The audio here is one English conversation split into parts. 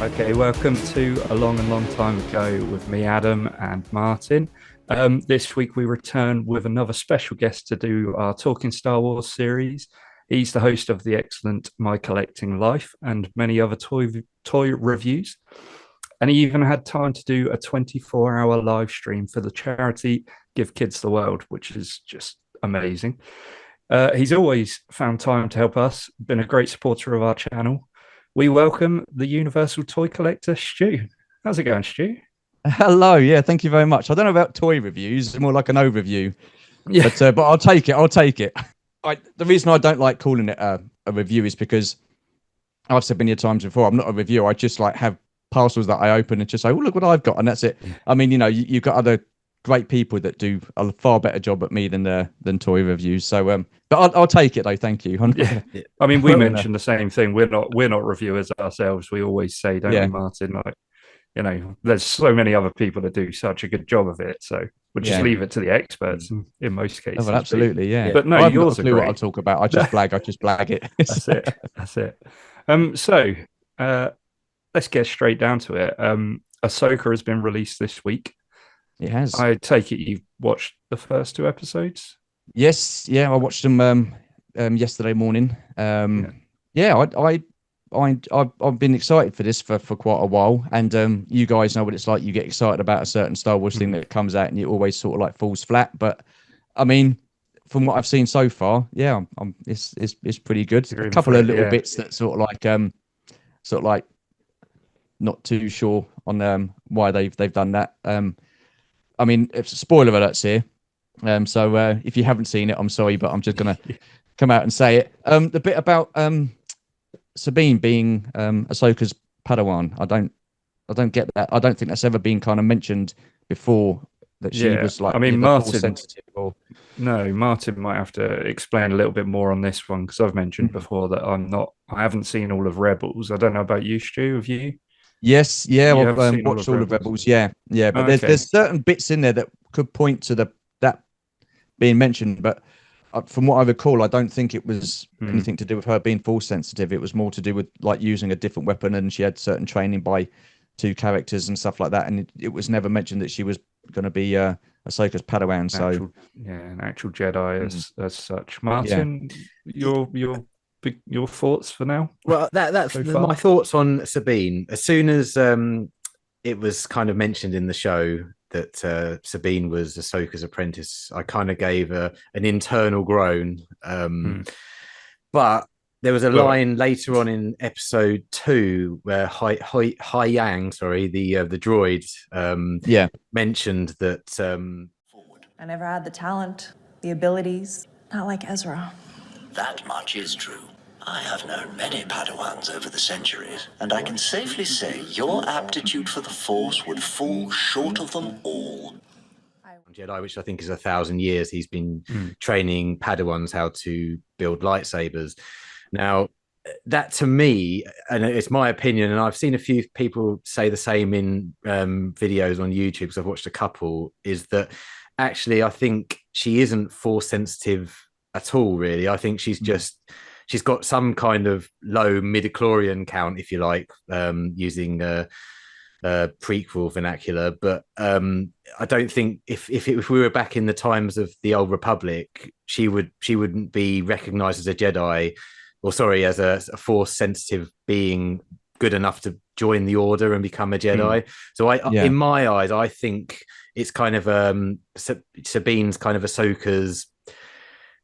Okay, welcome to A Long and Long Time Ago with me, Adam, and Martin. This week we return with another special guest to do our Talking Star Wars series. He's the host of the excellent My Collecting Life and many other toy reviews. And he even had time to do a 24-hour live stream for the charity Give Kids the World, which is just amazing. He's always found time to help us, been a great supporter of our channel. We welcome the Universal Toy Collector, Stu. How's it going, Stu? Hello, yeah, thank you very much. I don't know about toy reviews, it's more like an overview. Yeah. But I'll take it. The reason I don't like calling it a review is because I've said many times before, I'm not a reviewer. I just like have parcels that I open and just say, oh, look what I've got, and that's it. I mean, you've got other great people that do a far better job at me than toy reviews. So, but I'll take it though. Thank you. Yeah. I mean, we mentioned the same thing. We're not reviewers ourselves. We always say, don't we, Martin? Like, there's so many other people that do such a good job of it. So we'll just leave it to the experts in most cases. Oh, well, absolutely, yeah. But no, I haven't yours got a clue what I'll talk about. I just blag it. That's it. So let's get straight down to it. Ahsoka has been released this week. It has. I take it you've watched the first 2 episodes? Yes, I watched them yesterday morning. I've been excited for this for quite a while, and you guys know what it's like. You get excited about a certain Star Wars thing that comes out, and it always sort of like falls flat. But I mean, from what I've seen so far, it's pretty good. A couple of little bits that sort of like not too sure on why they've done that. I mean, it's a spoiler alerts here. So if you haven't seen it, I'm sorry, but I'm just gonna come out and say it. The bit about Sabine being Ahsoka's Padawan, I don't get that. I don't think that's ever been kind of mentioned before, that she was like. I mean, Martin. Sensitive or... No, Martin might have to explain a little bit more on this one, because I've mentioned before that I haven't seen all of Rebels. I don't know about you, Stu. Have you? Yes, I've watched all of Rebels. Yeah, but there's certain bits in there that could point to that being mentioned, but from what I recall, I don't think it was anything to do with her being force sensitive. It was more to do with like using a different weapon, and she had certain training by 2 characters and stuff like that, and it was never mentioned that she was going to be Ahsoka's Padawan. An actual Jedi as such. Martin, your thoughts for now? Well, that's my thoughts on Sabine. As soon as it was kind of mentioned in the show that Sabine was Ahsoka's apprentice, I kind of gave an internal groan. But there was a line later on in episode 2 where Hai Yang, the droid, mentioned that. I never had the talent, the abilities, not like Ezra. That much is true. I have known many Padawans over the centuries, and I can safely say your aptitude for the Force would fall short of them all. Jedi, which I think is 1,000 years, he's been training Padawans how to build lightsabers. Now, that to me, and it's my opinion, and I've seen a few people say the same in videos on YouTube, because I've watched a couple, is that actually I think she isn't Force sensitive at all, really. I think she's she's got some kind of low midichlorian count, if you like, using prequel vernacular. But I don't think if we were back in the times of the Old Republic, she wouldn't be recognized as a Jedi, or sorry, as a Force sensitive being good enough to join the Order and become a Jedi. So in my eyes, I think it's kind of Sabine's kind of Ahsoka's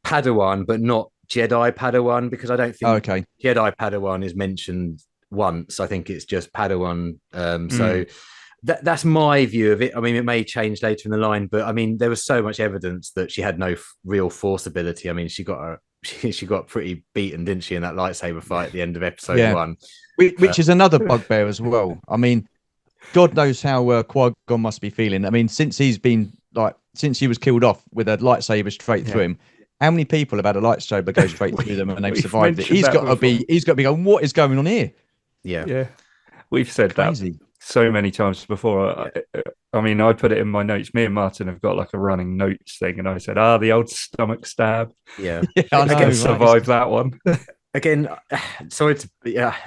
Padawan, but not Jedi Padawan, because I don't think Jedi Padawan is mentioned once. I think it's just Padawan. So that's my view of it. I mean, it may change later in the line, but I mean, there was so much evidence that she had no real Force ability. I mean, she got pretty beaten, didn't she, in that lightsaber fight at the end of episode 1? Which is another bugbear as well. I mean, God knows how Qui-Gon must be feeling. I mean, since he was killed off with a lightsaber straight through him, how many people have had a lightsaber go straight through them and they've We've survived it? mentioned He's that got to be. before. He's got to be going. What is going on here? Yeah. Yeah, we've said Crazy. that so many times before. I mean, I put it in my notes. Me and Martin have got like a running notes thing, and I said, the old stomach stab. Yeah. Yeah, I know. I can Right? survive that one. Again, sorry to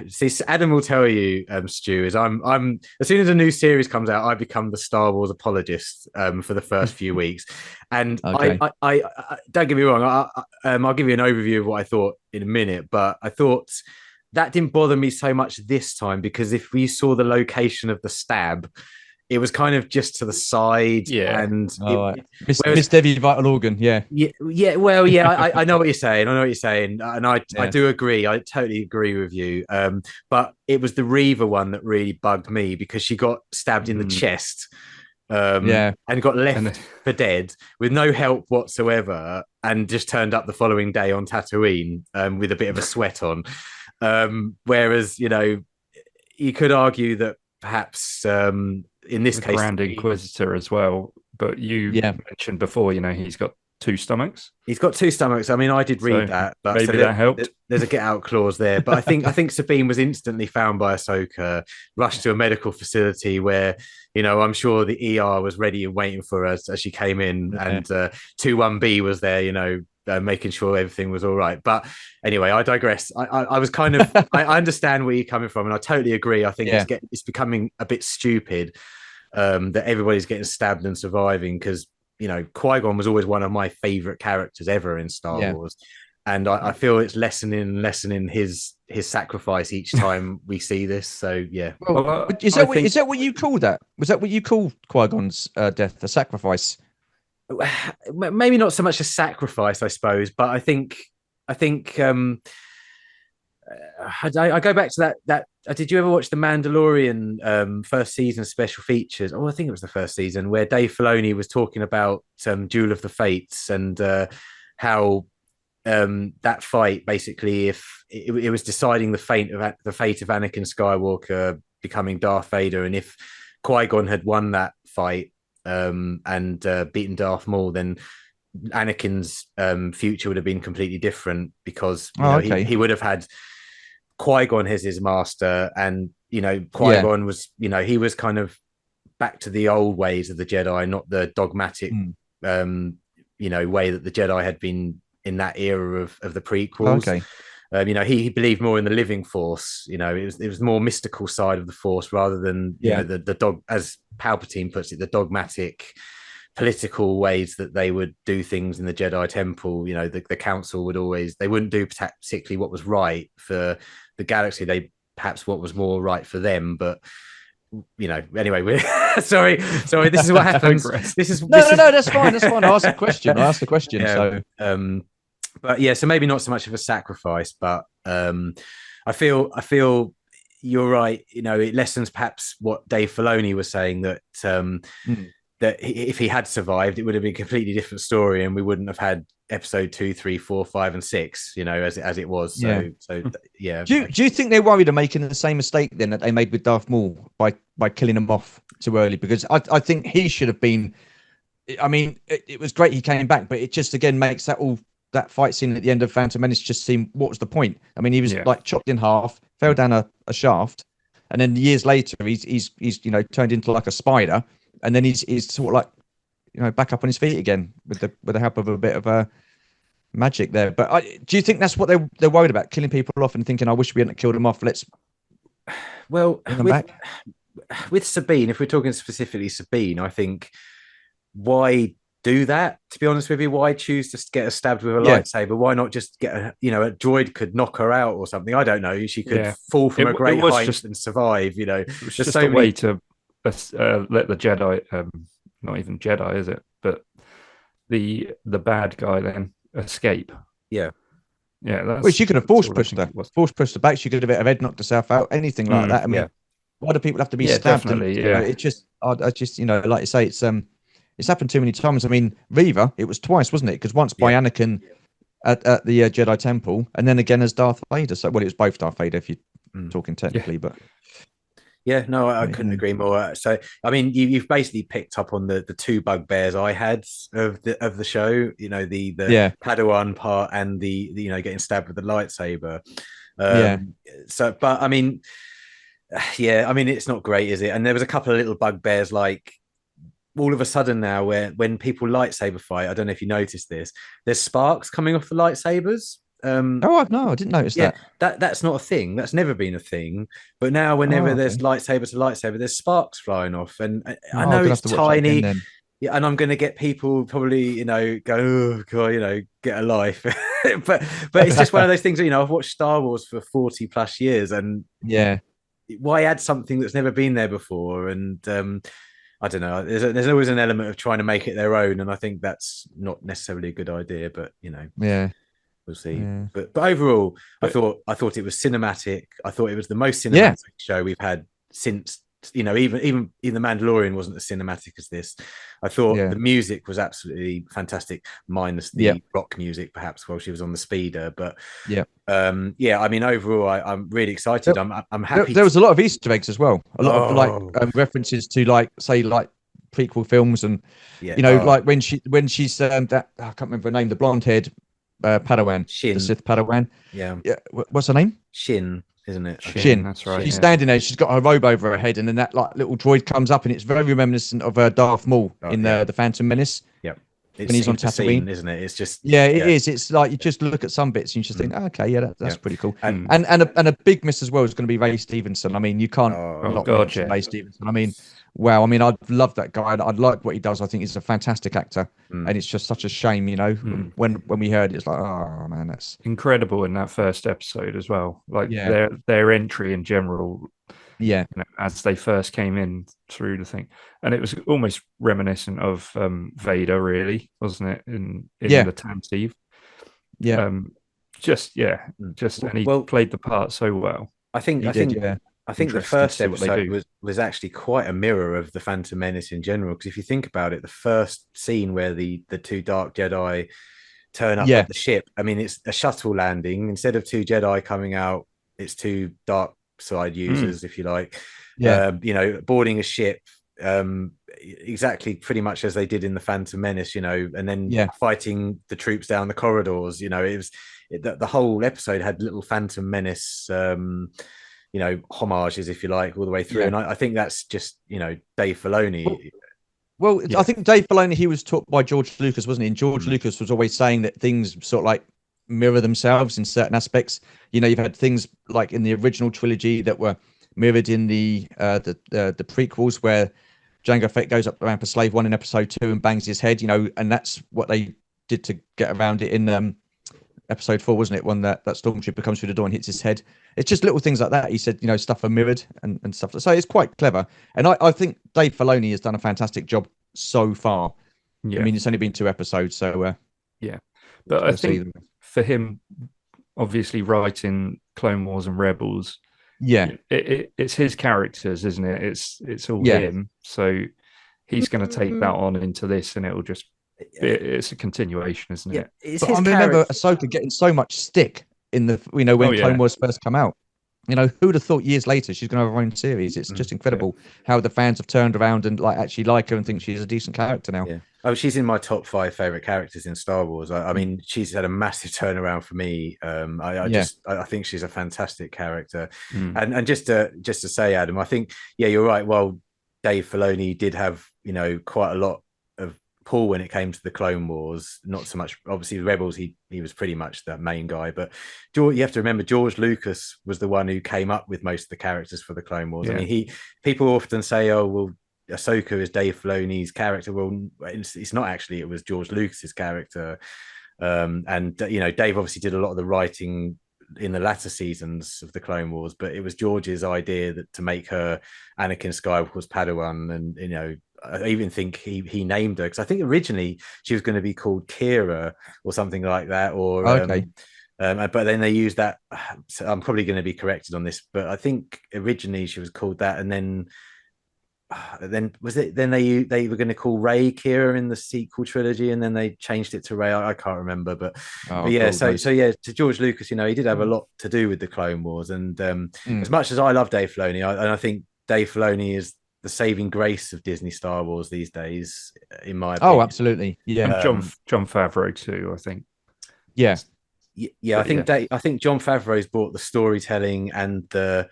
see, Adam will tell you, Stu, is I'm as soon as a new series comes out, I become the Star Wars apologist for the first few weeks. And Okay. I don't get me wrong, I'll give you an overview of what I thought in a minute, but I thought that didn't bother me so much this time, because if we saw the location of the stab, it was kind of just to the side. Yeah. And Miss Debbie Vital Organ. Yeah. Well, I know what you're saying. I know what you're saying, and I do agree. I totally agree with you. But it was the Reaver one that really bugged me, because she got stabbed in the chest, and got left for dead with no help whatsoever, and just turned up the following day on Tatooine with a bit of a sweat on. Whereas, you could argue that perhaps in this case, Grand Inquisitor as well. But you mentioned before, he's got 2 stomachs. He's got 2 stomachs. I mean, I did read that, but maybe that helped. There's a get out clause there. But I think Sabine was instantly found by Ahsoka, rushed to a medical facility where, I'm sure the ER was ready and waiting for her as she came in, and 21B was there, making sure everything was all right. But anyway, I digress. I was kind of I understand where you're coming from, and I totally agree. I think it's becoming a bit stupid that everybody's getting stabbed and surviving, because Qui-Gon was always one of my favorite characters ever in Star Wars, and I feel it's lessening his sacrifice each time we see this. So yeah. Well, is that what you call that? Was that what you call Qui-Gon's death, a sacrifice? Maybe not so much a sacrifice, I suppose, but I think I go back to that. Did you ever watch the Mandalorian first season special features? I think it was the first season, where Dave Filoni was talking about Duel of the Fates, and how that fight, basically, if it was deciding the fate of Anakin Skywalker becoming Darth Vader, and if Qui-Gon had won that fight and beaten Darth Maul, then Anakin's future would have been completely different, because he would have had Qui-Gon as his master, and Qui-Gon was he was kind of back to the old ways of the Jedi, not the dogmatic way that the Jedi had been in that era of the prequels. He believed more in the living force. It was more mystical side of the force, rather than the dog, as Palpatine puts it, the dogmatic political ways that they would do things in the Jedi Temple. The council they wouldn't do particularly what was right for the galaxy. They perhaps what was more right for them. But anyway, we're sorry. This is what happens. No, that's fine. That's fine. I asked the question. Yeah, so. But yeah, so maybe not so much of a sacrifice, but I feel you're right. It lessens perhaps what Dave Filoni was saying, that that if he had survived, it would have been a completely different story, and we wouldn't have had episode 2, 3, 4, 5, and 6. As it was. So yeah. Do you think they're worried of making the same mistake then that they made with Darth Maul by killing him off too early? Because I think he should have been. I mean, it was great he came back, but it just again makes that fight scene at the end of Phantom Menace just seem, what was the point? I mean, he was like chopped in half, fell down a shaft, and then years later he's turned into like a spider, and then he's sort of like back up on his feet again with the help of a bit of magic there. But do you think that's what they're worried about, killing people off and thinking, I wish we hadn't killed them off? With Sabine, if we're talking specifically Sabine, I think, why do that? To be honest with you, why choose to get her stabbed with a lightsaber? Why not just get a droid could knock her out or something? I don't know. She could fall from a great height and survive. It was just a way to let the Jedi, not even Jedi, is it? But the bad guy then escape. Yeah. That's, well, she could have force pushed her back. She could have head knocked herself out, anything like that. I mean, why do people have to be stabbed? Definitely, it just, I just, like you say, it's happened too many times. I mean, Reaver, it was twice, wasn't it? Because once by Anakin at the Jedi Temple, and then again as Darth Vader. So, well, it was both Darth Vader if you're talking technically, but Yeah, no, I couldn't Yeah. agree more. So, I mean, you've basically picked up on the two bugbears I had of the show. You know, the Yeah. Padawan part and the getting stabbed with the lightsaber. Yeah. So, but I mean, yeah, I mean, it's not great, is it? And there was a couple of little bugbears like all of a sudden now, where when people lightsaber fight, I don't know if you noticed this, there's sparks coming off the lightsabers. Oh, no, I didn't notice Yeah, that. that's not a thing. That's never been a thing. But now, Oh, whenever there's okay. lightsaber to lightsaber, there's sparks flying off, and I Oh, I'm know gonna it's have to watch that again tiny. then. Yeah, and I'm going to get people probably, go, oh god, get a life. but it's just one of those things. I've watched Star Wars for 40 plus years, and Yeah. why add something that's never been there before? And I don't know. There's always an element of trying to make it their own, and I think that's not necessarily a good idea. But Yeah. we'll see. Yeah. But overall, But- I thought it was cinematic. I thought it was the most Yeah. cinematic show we've had since even the Mandalorian wasn't as cinematic as this. I thought Yeah. the music was absolutely fantastic, minus the Yeah. rock music perhaps while she was on the speeder. But Yeah. I mean overall, I'm really excited. I'm happy. There was a lot of Easter eggs as well. A lot of like Oh. references to like prequel films, and Yeah, like when she's that I can't remember her name, the blonde haired Padawan, Shin. the Sith Padawan. Yeah, Yeah, what's her name? Shin, isn't it? Shin. That's right. She's yeah. standing there. She's got her robe over her head, and then that like little droid comes up, and it's very reminiscent of Darth Maul in yeah. the Phantom Menace. Yeah, When he's on the Tatooine. isn't it? It's just Yeah, it is. It's like you just look at some bits and you just think, oh, okay, yeah, that's pretty cool. And- And a big miss as well is going to be Ray Stevenson. I mean, you can't not God, mention yeah. Ray Stevenson. I mean, wow. I mean, I'd love that guy. I'd like what he does. I think he's a fantastic actor, and it's just such a shame, when we heard it, it's like, oh man, that's Incredible in that first episode as well. Like Yeah. their entry in general, yeah, as they first came in through the thing, and it was almost reminiscent of Vader, really, wasn't it? In Yeah. the Tantive. yeah. And he Well- played the part so well. I think He I did, think yeah. I think the Interested to first see what they episode do. was actually quite a mirror of the Phantom Menace in general. Because if you think about it, the first scene where the two Dark Jedi turn up Yeah. at the ship, I mean, it's a shuttle landing. Instead of two Jedi coming out, it's two dark side users, if you like. Yeah. Boarding a ship, exactly pretty much as they did in the Phantom Menace, and then Yeah. fighting the troops down the corridors. It was the whole episode had little Phantom Menace homages, if you like, all the way through. Yeah. And I think that's just Dave Filoni. Well, Yeah. I think Dave Filoni, he was taught by George Lucas, wasn't he? And George Lucas was always saying that things sort of like mirror themselves in certain aspects. You've had things like in the original trilogy that were mirrored in the prequels, where Jango Fett goes up the ramp of Slave One in episode 2 and bangs his head, and that's what they did to get around it in episode 4, wasn't it? When that stormtrooper comes through the door and hits his head. It's just little things like that. He said, stuff are mirrored and stuff. So it's quite clever. And I think Dave Filoni has done a fantastic job so far. Yeah. I mean, it's only been 2 episodes, so But I we'll see think for him, obviously writing Clone Wars and Rebels, yeah, it's his characters, isn't it? It's all Yeah. him. So he's going to take that on into this, and it'll just it's a continuation, isn't it? It's but his I remember character. Ahsoka getting so much stick in the when Oh, yeah. Clone Wars first come out. Who'd have thought years later she's going to have her own series? It's just incredible how the fans have turned around and actually like her and think she's a decent character now. Yeah. Oh, she's in my top 5 favorite characters in Star Wars. I mean, she's had a massive turnaround for me. I think she's a fantastic character. And just to say, Adam, I think you're right. Well, Dave Filoni did have quite a lot of pull when it came to the Clone Wars. Not so much, obviously, Rebels. He was pretty much the main guy. But you have to remember, George Lucas was the one who came up with most of the characters for the Clone Wars. Yeah. I mean, people often say, "Oh, well, Ahsoka is Dave Filoni's character." Well, it's not actually. It was George Lucas's character. And Dave obviously did a lot of the writing in the latter seasons of the Clone Wars, but it was George's idea to make her Anakin Skywalker's Padawan. And I even think he named her, because I think originally she was going to be called Kira or something like that. Or Okay. but then they used that. So I'm probably going to be corrected on this, but I think originally she was called that, and then was it? Then they were going to call Rey Kira in the sequel trilogy, and then they changed it to Rey. I can't remember, but yeah. Cool, To George Lucas, he did have a lot to do with the Clone Wars, and as much as I love Dave Filoni, I think Dave Filoni is the saving grace of Disney Star Wars these days, in my opinion. Oh, absolutely. Yeah. And John Favreau too, I think. Yeah. Yeah, I think John Favreau's brought the storytelling and the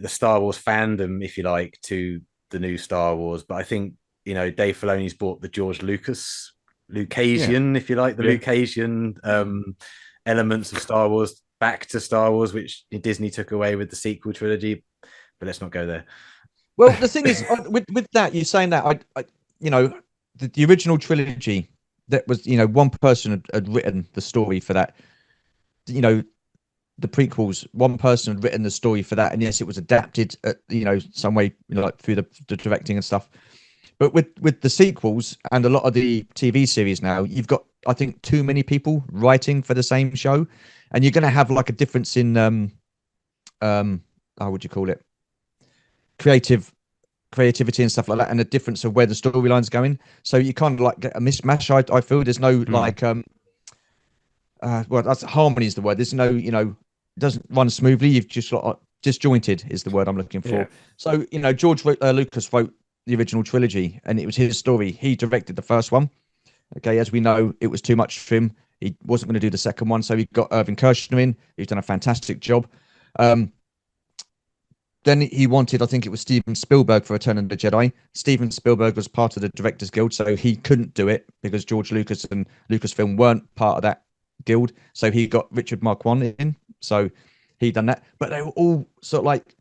Star Wars fandom, if you like, to the new Star Wars. But I think, Dave Filoni's brought the George Lucasian, if you like, the Lucasian elements of Star Wars back to Star Wars, which Disney took away with the sequel trilogy. But let's not go there. Well, the thing is, with that, you're saying that the original trilogy, that was, one person had written the story for that. The prequels, one person had written the story for that, and yes, it was adapted, some way, like through the directing and stuff. But with the sequels and a lot of the TV series now, you've got, I think, too many people writing for the same show, and you're going to have like a difference in how would you call it, creativity and stuff like that, and a difference of where the storyline's going. So you kind of like get a mismatch. I feel there's no like well, that's harmony is the word. There's no, it doesn't run smoothly. You've just got disjointed is the word I'm looking for. So George Lucas wrote the original trilogy, and it was his story. He directed the first one. Okay, as we know, it was too much for him. He wasn't going to do the second one, so he got Irving Kershner in. He's done a fantastic job. Then he wanted, I think it was Steven Spielberg for Return of the Jedi. Steven Spielberg was part of the Directors Guild, so he couldn't do it because George Lucas and Lucasfilm weren't part of that guild. So he got Richard Marquand in. So he done that. But they were all sort of like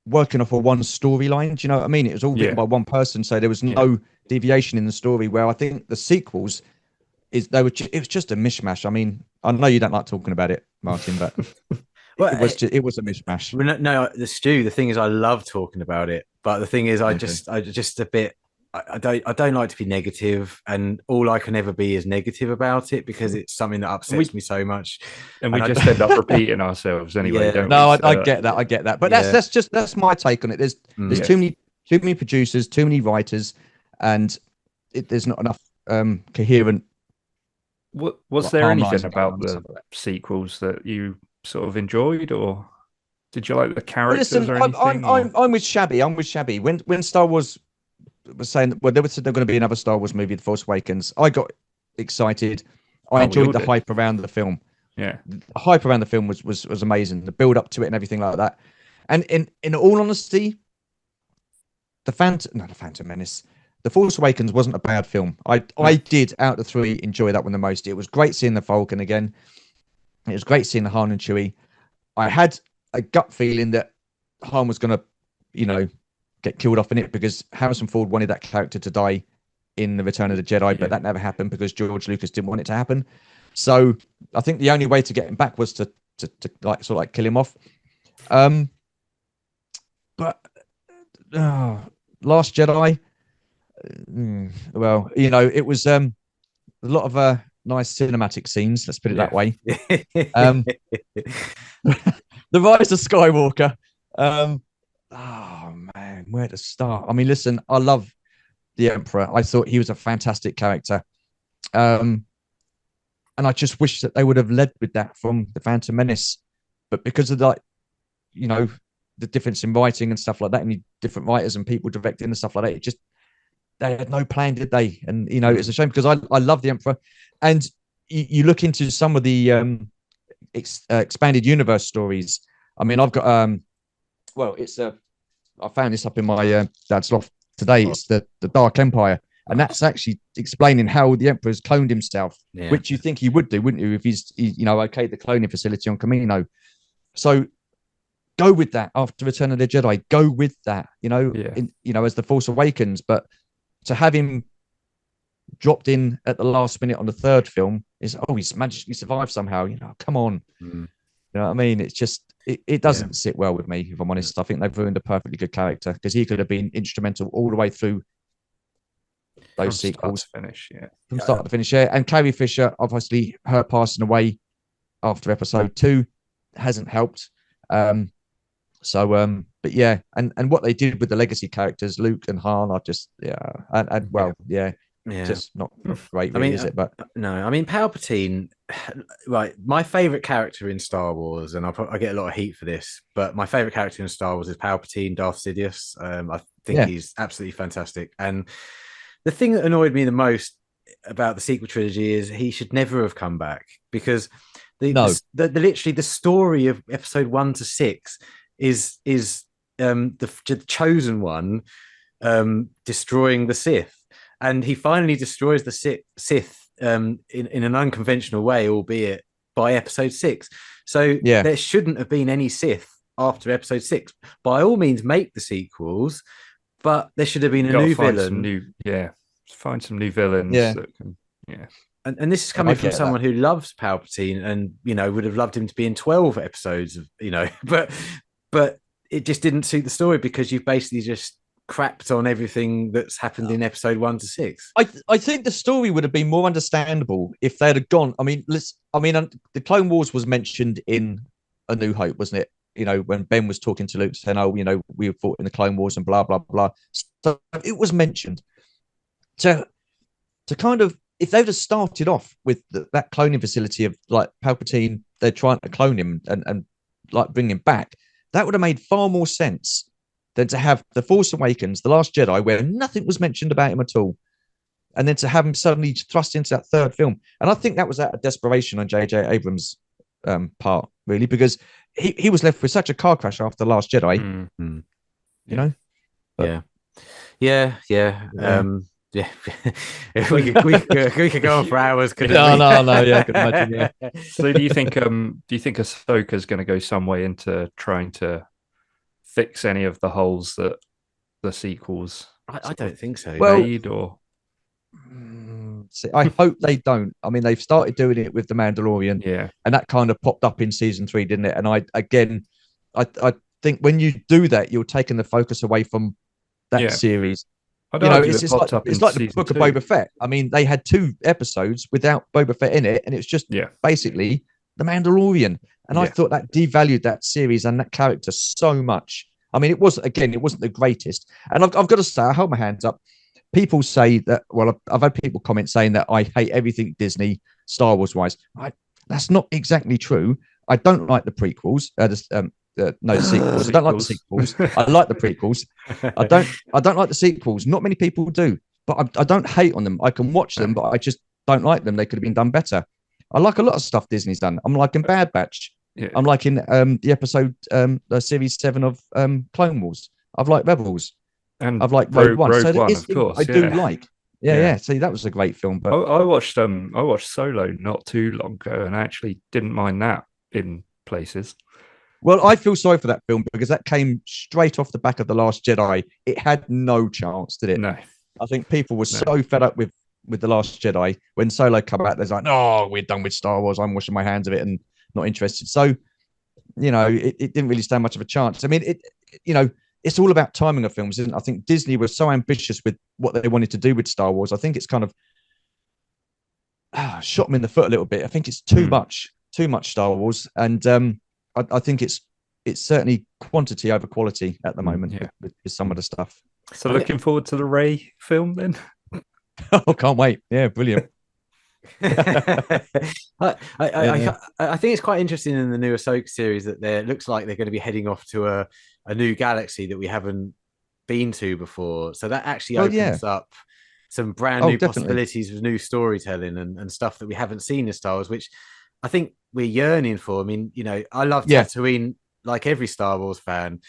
working off of one storyline. Do you know what I mean? It was all written by one person, so there was no deviation in the story. Where I think the sequels it was just a mishmash. I mean, I know you don't like talking about it, Martin, but well, it was a mishmash. No, the thing is, I love talking about it, but the thing is, I just a bit. I don't like to be negative, and all I can ever be is negative about it because it's something that upsets me so much, and we just end up repeating ourselves anyway. Don't we? I get that, but that's my take on it. There's too many producers, too many writers, and there's not enough coherent. Was there anything about the sequels that you sort of enjoyed, or did you like the characters or anything? I'm with Shabby. When Star Wars was saying, well, they said there going to be another Star Wars movie, The Force Awakens, I got excited. I enjoyed the hype around the film. Yeah, the hype around the film was amazing. The build up to it and everything like that. And in all honesty, the Phantom Menace, The Force Awakens wasn't a bad film. I did, out of the three, enjoy that one the most. It was great seeing the Falcon again. It was great seeing the Han and Chewie. I had a gut feeling that Han was going to, get killed off in it because Harrison Ford wanted that character to die in The Return of the Jedi, but that never happened because George Lucas didn't want it to happen. So I think the only way to get him back was to kill him off. But Last Jedi, well, it was a lot of nice cinematic scenes. Let's put it that way. The Rise of Skywalker. Oh man, where to start? I mean, listen, I love the Emperor. I thought he was a fantastic character. And I just wish that they would have led with that from The Phantom Menace. But because of the difference in writing and stuff like that, and different writers and people directing and stuff like that, they had no plan, did they? And it's a shame because I love the Emperor. And you look into some of the expanded universe stories. I mean, I've got I found this up in my dad's loft today. It's the Dark Empire, and that's actually explaining how the Emperor's cloned himself, which you think he would do, wouldn't you, if he's okayed the cloning facility on Camino. So go with that after Return of the Jedi. Go with that, as The Force Awakens. But to have him dropped in at the last minute on the third film is he's magically survived somehow. Come on. You know what I mean? It's just it doesn't sit well with me, if I'm honest. I think they've ruined a perfectly good character because he could have been instrumental all the way through those sequels. From start to finish. And Carrie Fisher, obviously, her passing away after episode 2 hasn't helped. But yeah, and what they did with the legacy characters, Luke and Han, are just Yeah. Just not great, I really, mean, is it? But no, I mean Palpatine. Right, my favorite character in Star Wars, and I get a lot of heat for this, but my favorite character in Star Wars is Palpatine, Darth Sidious. I think Yeah. he's absolutely fantastic. And the thing that annoyed me the most about the sequel trilogy is he should never have come back, because No. the literally the story of episode 1 to 6 is the chosen one destroying the Sith, and he finally destroys the Sith in an unconventional way, albeit by episode 6. So Yeah. there shouldn't have been any Sith after episode 6. By all means, make the sequels, but there should have been a new villain. Find some new villains. Yeah. That can, yeah. And this is coming from someone who loves Palpatine and, you know, would have loved him to be in 12 episodes of, you know, but it just didn't suit the story because you've basically just crapped on everything that's happened in episode 1 to 6. I think the story would have been more understandable if they'd have gone. I mean, the Clone Wars was mentioned in A New Hope, wasn't it? You know, when Ben was talking to Luke, saying, "Oh, you know, we fought in the Clone Wars and blah blah blah." So it was mentioned. To kind of, if they'd have started off with that cloning facility of like Palpatine, they're trying to clone him and like bring him back, that would have made far more sense than to have The Force Awakens, The Last Jedi, where nothing was mentioned about him at all, and then to have him suddenly thrust into that third film. And I think that was out of desperation on J.J. Abrams' part, really, because he was left with such a car crash after The Last Jedi, you know? But, yeah. we could go on for hours. No, yeah, I can imagine. Yeah. So do you think Ahsoka's going to go some way into trying to fix any of the holes that the sequels I don't think so. Made, or I hope they don't. I mean, they've started doing it with The Mandalorian, and that kind of popped up in season 3, didn't it? And I think when you do that, you're taking the focus away from that series. You know, it's like the book of Boba Fett. I mean, they had 2 episodes without Boba Fett in it, and it's just basically The Mandalorian. And I thought that devalued that series and that character so much. I mean, it wasn't the greatest. And I've got to say, I hold my hands up. People say that, well, I've had people comment saying that I hate everything Disney, Star Wars wise. That's not exactly true. I don't like the prequels. No sequels. I don't like the sequels. I like the prequels. I don't like the sequels. Not many people do, but I don't hate on them. I can watch them, but I just don't like them. They could have been done better. I like a lot of stuff Disney's done. I'm liking Bad Batch. Yeah. I'm liking the episode, the series 7 of Clone Wars. I've liked Rebels. And I've liked Rogue One. So One, of course. I do like. Yeah. See, that was a great film. But I watched Solo not too long ago, and I actually didn't mind that in places. Well, I feel sorry for that film because that came straight off the back of The Last Jedi. It had no chance, did it? No. I think people were so fed up with The Last Jedi. When Solo came out, they're like, "Oh, we're done with Star Wars. I'm washing my hands of it and not interested." So, you know, it didn't really stand much of a chance. I mean, it's all about timing of films, isn't it? I think Disney was so ambitious with what they wanted to do with Star Wars. I think it's kind of shot them in the foot a little bit. I think it's too much Star Wars. And I think it's certainly quantity over quality at the moment with some of the stuff. So looking forward to the Rey film then? Oh, can't wait. Yeah, brilliant. I think it's quite interesting in the new Ahsoka series that it looks like they're going to be heading off to a new galaxy that we haven't been to before. So that actually opens up some brand new possibilities of new storytelling and stuff that we haven't seen in Star Wars, which I think we're yearning for. I mean, you know, I love Tatooine like every Star Wars fan.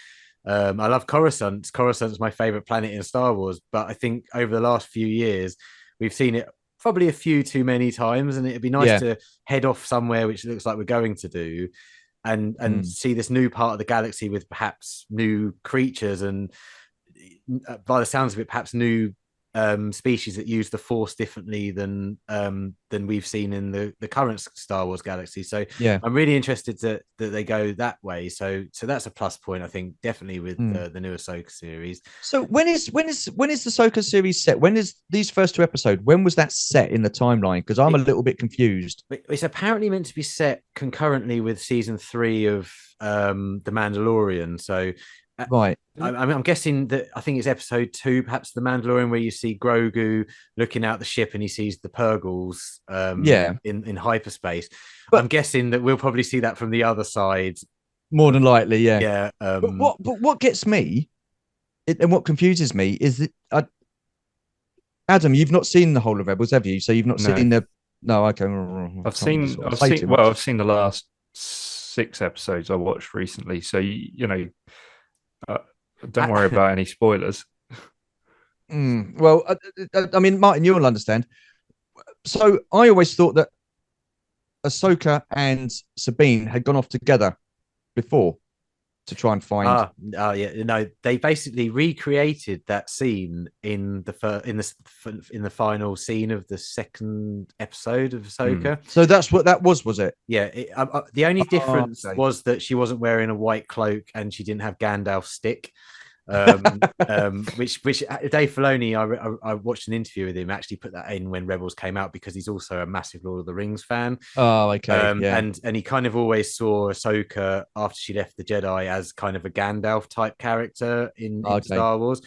I love Coruscant. Coruscant's my favorite planet in Star Wars, but I think over the last few years, we've seen it probably a few too many times, and it'd be nice to head off somewhere which looks like we're going to do and see this new part of the galaxy with perhaps new creatures and by the sounds of it, perhaps new species that use the Force differently than we've seen in the current Star Wars galaxy. So I'm really interested that they go that way. So that's a plus point, I think, definitely with the new Ahsoka series. So when is the Ahsoka series set? When is these first 2 episodes? When was that set in the timeline? Because I'm a little bit confused. It's apparently meant to be set concurrently with season 3 of The Mandalorian. So Right. I'm guessing that I think it's episode 2, perhaps The Mandalorian, where you see Grogu looking out the ship and he sees the Purgles in hyperspace. But I'm guessing that we'll probably see that from the other side. more than likely, yeah. Yeah. But what gets me and what confuses me is that Adam, you've not seen the whole of Rebels, have you? So you've not seen the. No, okay. I've seen the last 6 episodes I watched recently. So don't worry about any spoilers. Well, I mean, Martin, you'll understand. So I always thought that Ahsoka and Sabine had gone off together before to try and find. They basically recreated that scene in the final scene of the second episode of Ahsoka. So that's what that was it? Yeah. The only difference was that she wasn't wearing a white cloak and she didn't have Gandalf's stick. Which Dave Filoni, I watched an interview with him, actually put that in when Rebels came out because he's also a massive Lord of the Rings fan. Oh, okay. And he kind of always saw Ahsoka after she left the Jedi as kind of a Gandalf type character in Star Wars.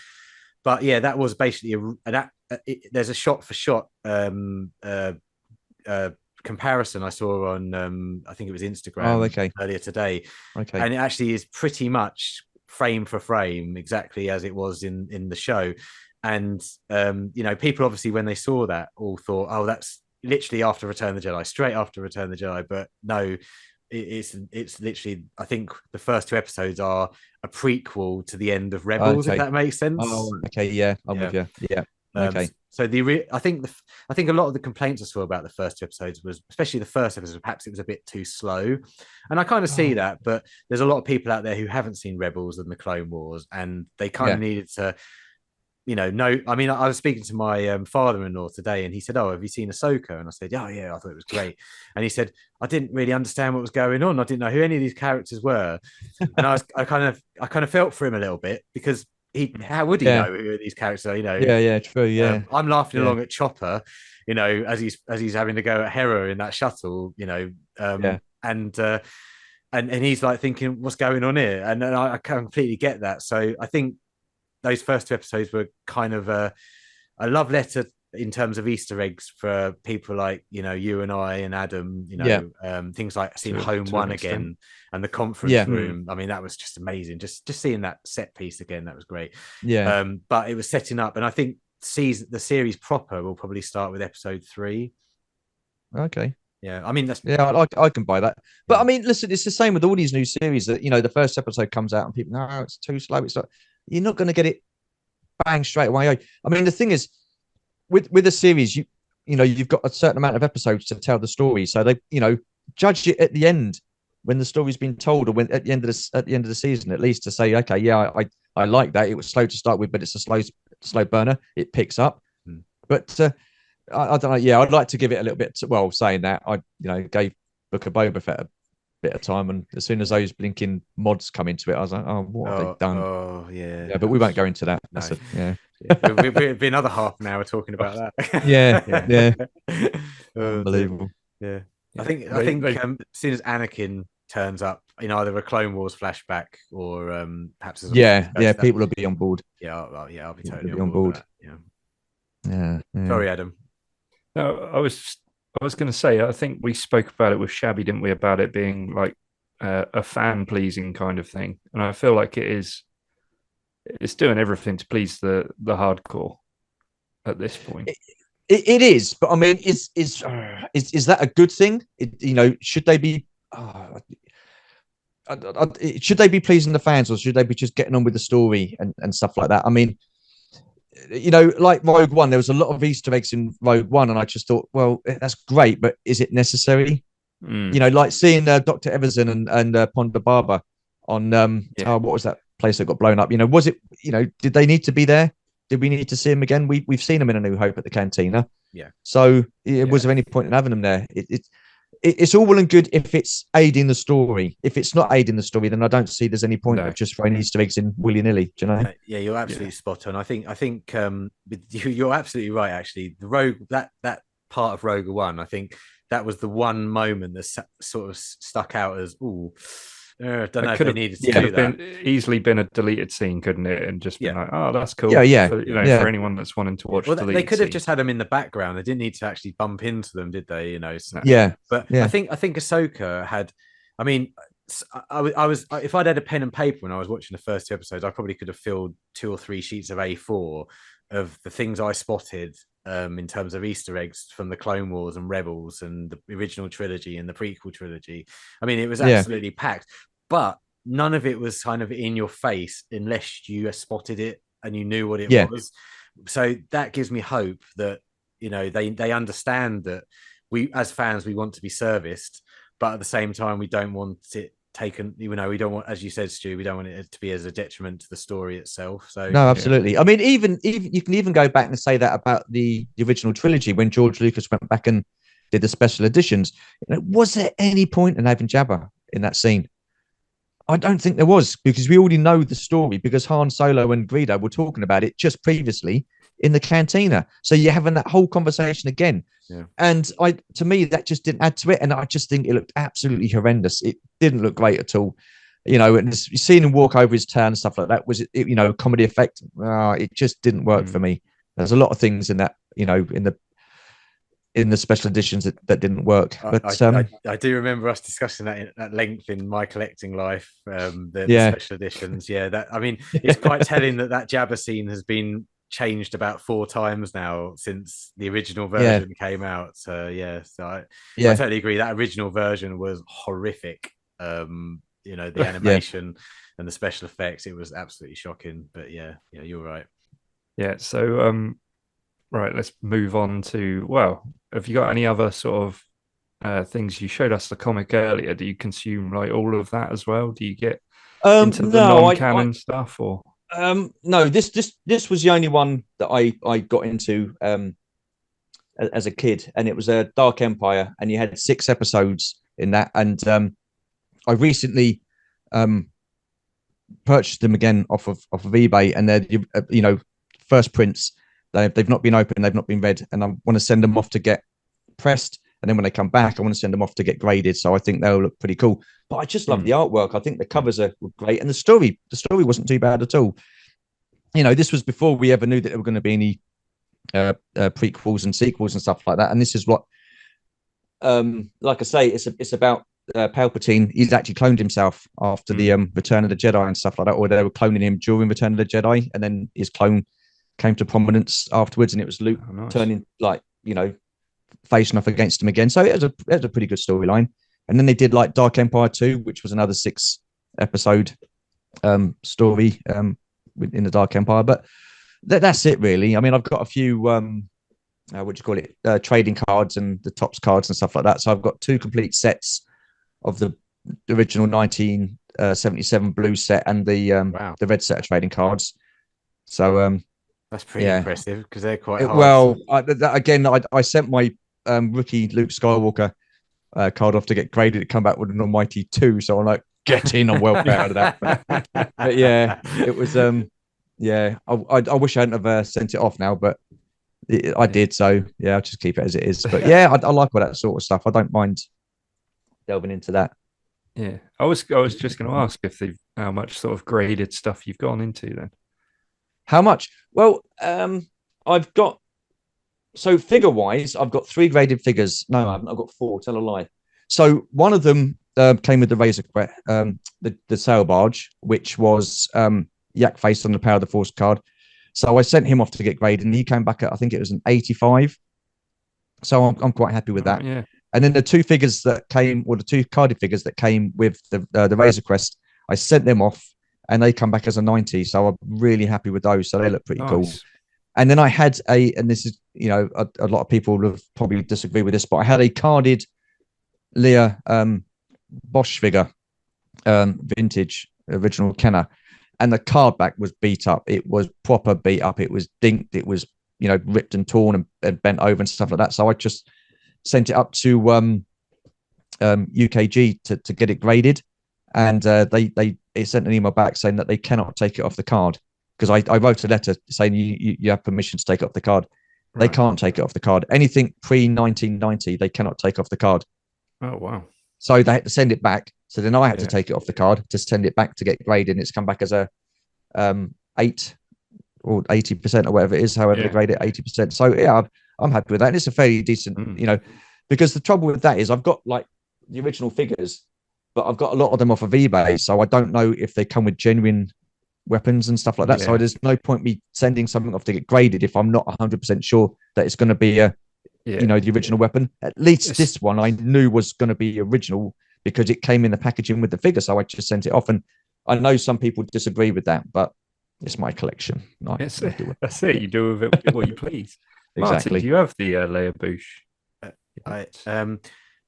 But yeah, that was basically there's a shot for shot comparison I saw on I think it was Instagram earlier today. Okay. And it actually is pretty much frame for frame exactly as it was in the show. And people obviously when they saw that all thought, oh, that's literally after Return of the Jedi, straight after Return of the Jedi. But no, it's literally, I think the first 2 episodes are a prequel to the end of Rebels, if that makes sense. Okay, yeah, I'm with you. Yeah. Okay. So I think a lot of the complaints I saw about the first 2 episodes was, especially the first episode, perhaps it was a bit too slow, and I kind of see that. But there's a lot of people out there who haven't seen Rebels and the Clone Wars, and they kind of needed to, know. I mean, I was speaking to my father-in-law today, and he said, "Oh, have you seen Ahsoka?" And I said, "Oh, yeah, I thought it was great." And he said, "I didn't really understand what was going on. I didn't know who any of these characters were," and I kind of felt for him a little bit because. How would he know who these characters are? True. Yeah, I'm laughing along at Chopper, as he's having to go at Hera in that shuttle, and he's like thinking, what's going on here? And I completely get that. So I think those first 2 episodes were kind of a love letter in terms of Easter eggs for people like you and I and Adam, things like seeing Home One again and the conference room. I mean, that was just amazing. Just seeing that set piece again, that was great. Yeah. But it was setting up, and I think the series proper will probably start with episode 3. Okay. Yeah, I mean that's I can buy that. But I mean, listen, it's the same with all these new series that the first episode comes out and people no, it's too slow. It's like you're not going to get it bang straight away. I mean, the thing is. With a series, you've got a certain amount of episodes to tell the story, so they judge it at the end when the story's been told, or when at the end of the season, at least to say, okay, yeah, I like that. It was slow to start with, but it's a slow burner. It picks up, but I don't know. Yeah, I'd like to give it a little bit. Saying that, I gave Book of Boba Fett a bit of time, and as soon as those blinking mods come into it, I was like, oh, what have they done? Oh yeah, but we won't go into that. No. We'll be another half an hour talking about that. yeah. Unbelievable. Yeah, I think as soon as Anakin turns up in either a Clone Wars flashback or perhaps as people will be on board. I'll be totally on board. Yeah. Sorry, Adam. No, I was going to say, I think we spoke about it with Shabby, didn't we? About it being like a fan pleasing kind of thing, and I feel like it's doing everything to please the hardcore at this point. It is, but I mean, is that a good thing? Should they be? Should they be pleasing the fans, or should they be just getting on with the story and stuff like that? I mean, like Rogue One, there was a lot of Easter eggs in Rogue One, and I just thought, well, that's great, but is it necessary? Like seeing Dr. Everson and Ponda Barber on what was that place that got blown up? Was it? Did they need to be there? Did we need to see him again? We've seen him in A New Hope at the cantina. Yeah. So was there any point in having him there? It's all well and good if it's aiding the story. If it's not aiding the story, then I don't see there's any point of just throwing Easter eggs in willy-nilly. Do you know? Yeah, you're absolutely spot on. I think you're absolutely right. Actually, the Rogue that part of Rogue One, I think that was the one moment that sort of stuck out as don't know if could they have, needed to could do have that. been easily been a deleted scene, couldn't it? And just been Yeah. like, oh, that's cool. Yeah, For, for anyone that's wanting to watch Well, deleted they could have scenes. just had them in the background. They didn't need to actually bump into them, did they? So, Yeah, but yeah. I think Ahsoka had. I mean, I was if I'd had a pen and paper when I was watching the first 2 episodes, I probably could have filled 2 or 3 sheets of A4 of the things I spotted in terms of Easter eggs from the Clone Wars and Rebels and the original trilogy and the prequel trilogy. I mean, it was absolutely packed, but none of it was kind of in your face unless you spotted it and you knew what it was. So that gives me hope that they understand that we as fans we want to be serviced, but at the same time we don't want it taken. We don't want, as you said, Stu, we don't want it to be as a detriment to the story itself. So no, absolutely. I mean, even you can even go back and say that about the original trilogy when George Lucas went back and did the special editions. Was there any point in having Jabba in that scene? I don't think there was, because we already know the story, because Han Solo and Greedo were talking about it just previously in the cantina. So you're having that whole conversation again. Yeah. And to me, that just didn't add to it. And I just think it looked absolutely horrendous. It didn't look great at all. And seeing him walk over his town and stuff like that was, comedy effect. It just didn't work for me. There's a lot of things in that, in the special editions that didn't work. But I do remember us discussing that at length in my collecting life. The special editions, it's quite telling that Jabba scene has been changed about 4 times now since the original version came out. So I totally agree. That original version was horrific. The animation and the special effects, it was absolutely shocking. But you're right. Yeah. So right, let's move on to, have you got any other sort of things? You showed us the comic earlier. Do you consume like all of that as well? Do you get into the non-canon stuff, or? No, this was the only one that I got into as a kid, and it was a Dark Empire, and you had 6 episodes in that, and I recently purchased them again off of eBay, and they're first prints. They've not been opened, they've not been read, and I want to send them off to get pressed, and then when they come back, I want to send them off to get graded. So I think they'll look pretty cool. But I just love the artwork. I think the covers are great, and the story wasn't too bad at all. This was before we ever knew that there were going to be any prequels and sequels and stuff like that. And this is what, like I say, it's about Palpatine. He's actually cloned himself after the Return of the Jedi and stuff like that, or they were cloning him during Return of the Jedi, and then his clone came to prominence afterwards, and it was Luke turning facing off against him again. So it was a pretty good storyline. And then they did like Dark Empire 2, which was another 6 episode story in the Dark Empire. But that's it really. I mean, I've got a few trading cards and the tops cards and stuff like that. So I've got 2 complete sets of the original 1977 blue set and the red set of trading cards. So that's pretty impressive, because they're quite hard. Well, I sent my rookie Luke Skywalker card off to get graded. It come back with an almighty 2, so I'm like, get in, I'm well proud of that. But yeah, it was I wish I hadn't have sent it off now, but I did. So yeah, I'll just keep it as it is. But yeah, I like all that sort of stuff. I don't mind delving into that. Yeah, I was just going to ask how much sort of graded stuff you've gone into then. How much? Well, I've got, so figure wise, I've got 3 graded figures. No, I haven't. I've got 4. Tell a lie. So one of them came with the Razor Crest, the sail barge, which was Yak Face on the Power of the Force card. So I sent him off to get graded, and he came back at, I think it was an 85. So I'm quite happy with that. Yeah. And then the 2 figures that came, or the 2 carded figures that came with the Razor Crest, I sent them off, and they come back as a 90. So I'm really happy with those. So they look pretty cool. And then I had and this is, a lot of people will probably disagree with this, but I had a carded Leia Bosch figure, vintage, original Kenner. And the card back was beat up. It was proper beat up. It was dinked. It was, ripped and torn and bent over and stuff like that. So I just sent it up to UKG to get it graded. And they sent an email back saying that they cannot take it off the card, because I wrote a letter saying you have permission to take it off the card. They can't take it off the card. Anything pre-1990, they cannot take off the card. Oh, wow. So they had to send it back. So then I had to take it off the card to send it back to get graded, and it's come back as a 8 or 80% or whatever it is, however they grade it, 80%. So yeah, I'm happy with that. And it's a fairly decent, you know, because the trouble with that is I've got like the original figures, but I've got a lot of them off of eBay, so I don't know if they come with genuine weapons and stuff like that. So there's no point me sending something off to get graded if I'm not 100% sure that it's going to be a, you know, the original weapon. At least this one I knew was going to be original because it came in the packaging with the figure, so I just sent it off. And I know some people disagree with that, but it's my collection. That's it. You do with it what you please. Exactly. Martin, do you have the Leia Bouche?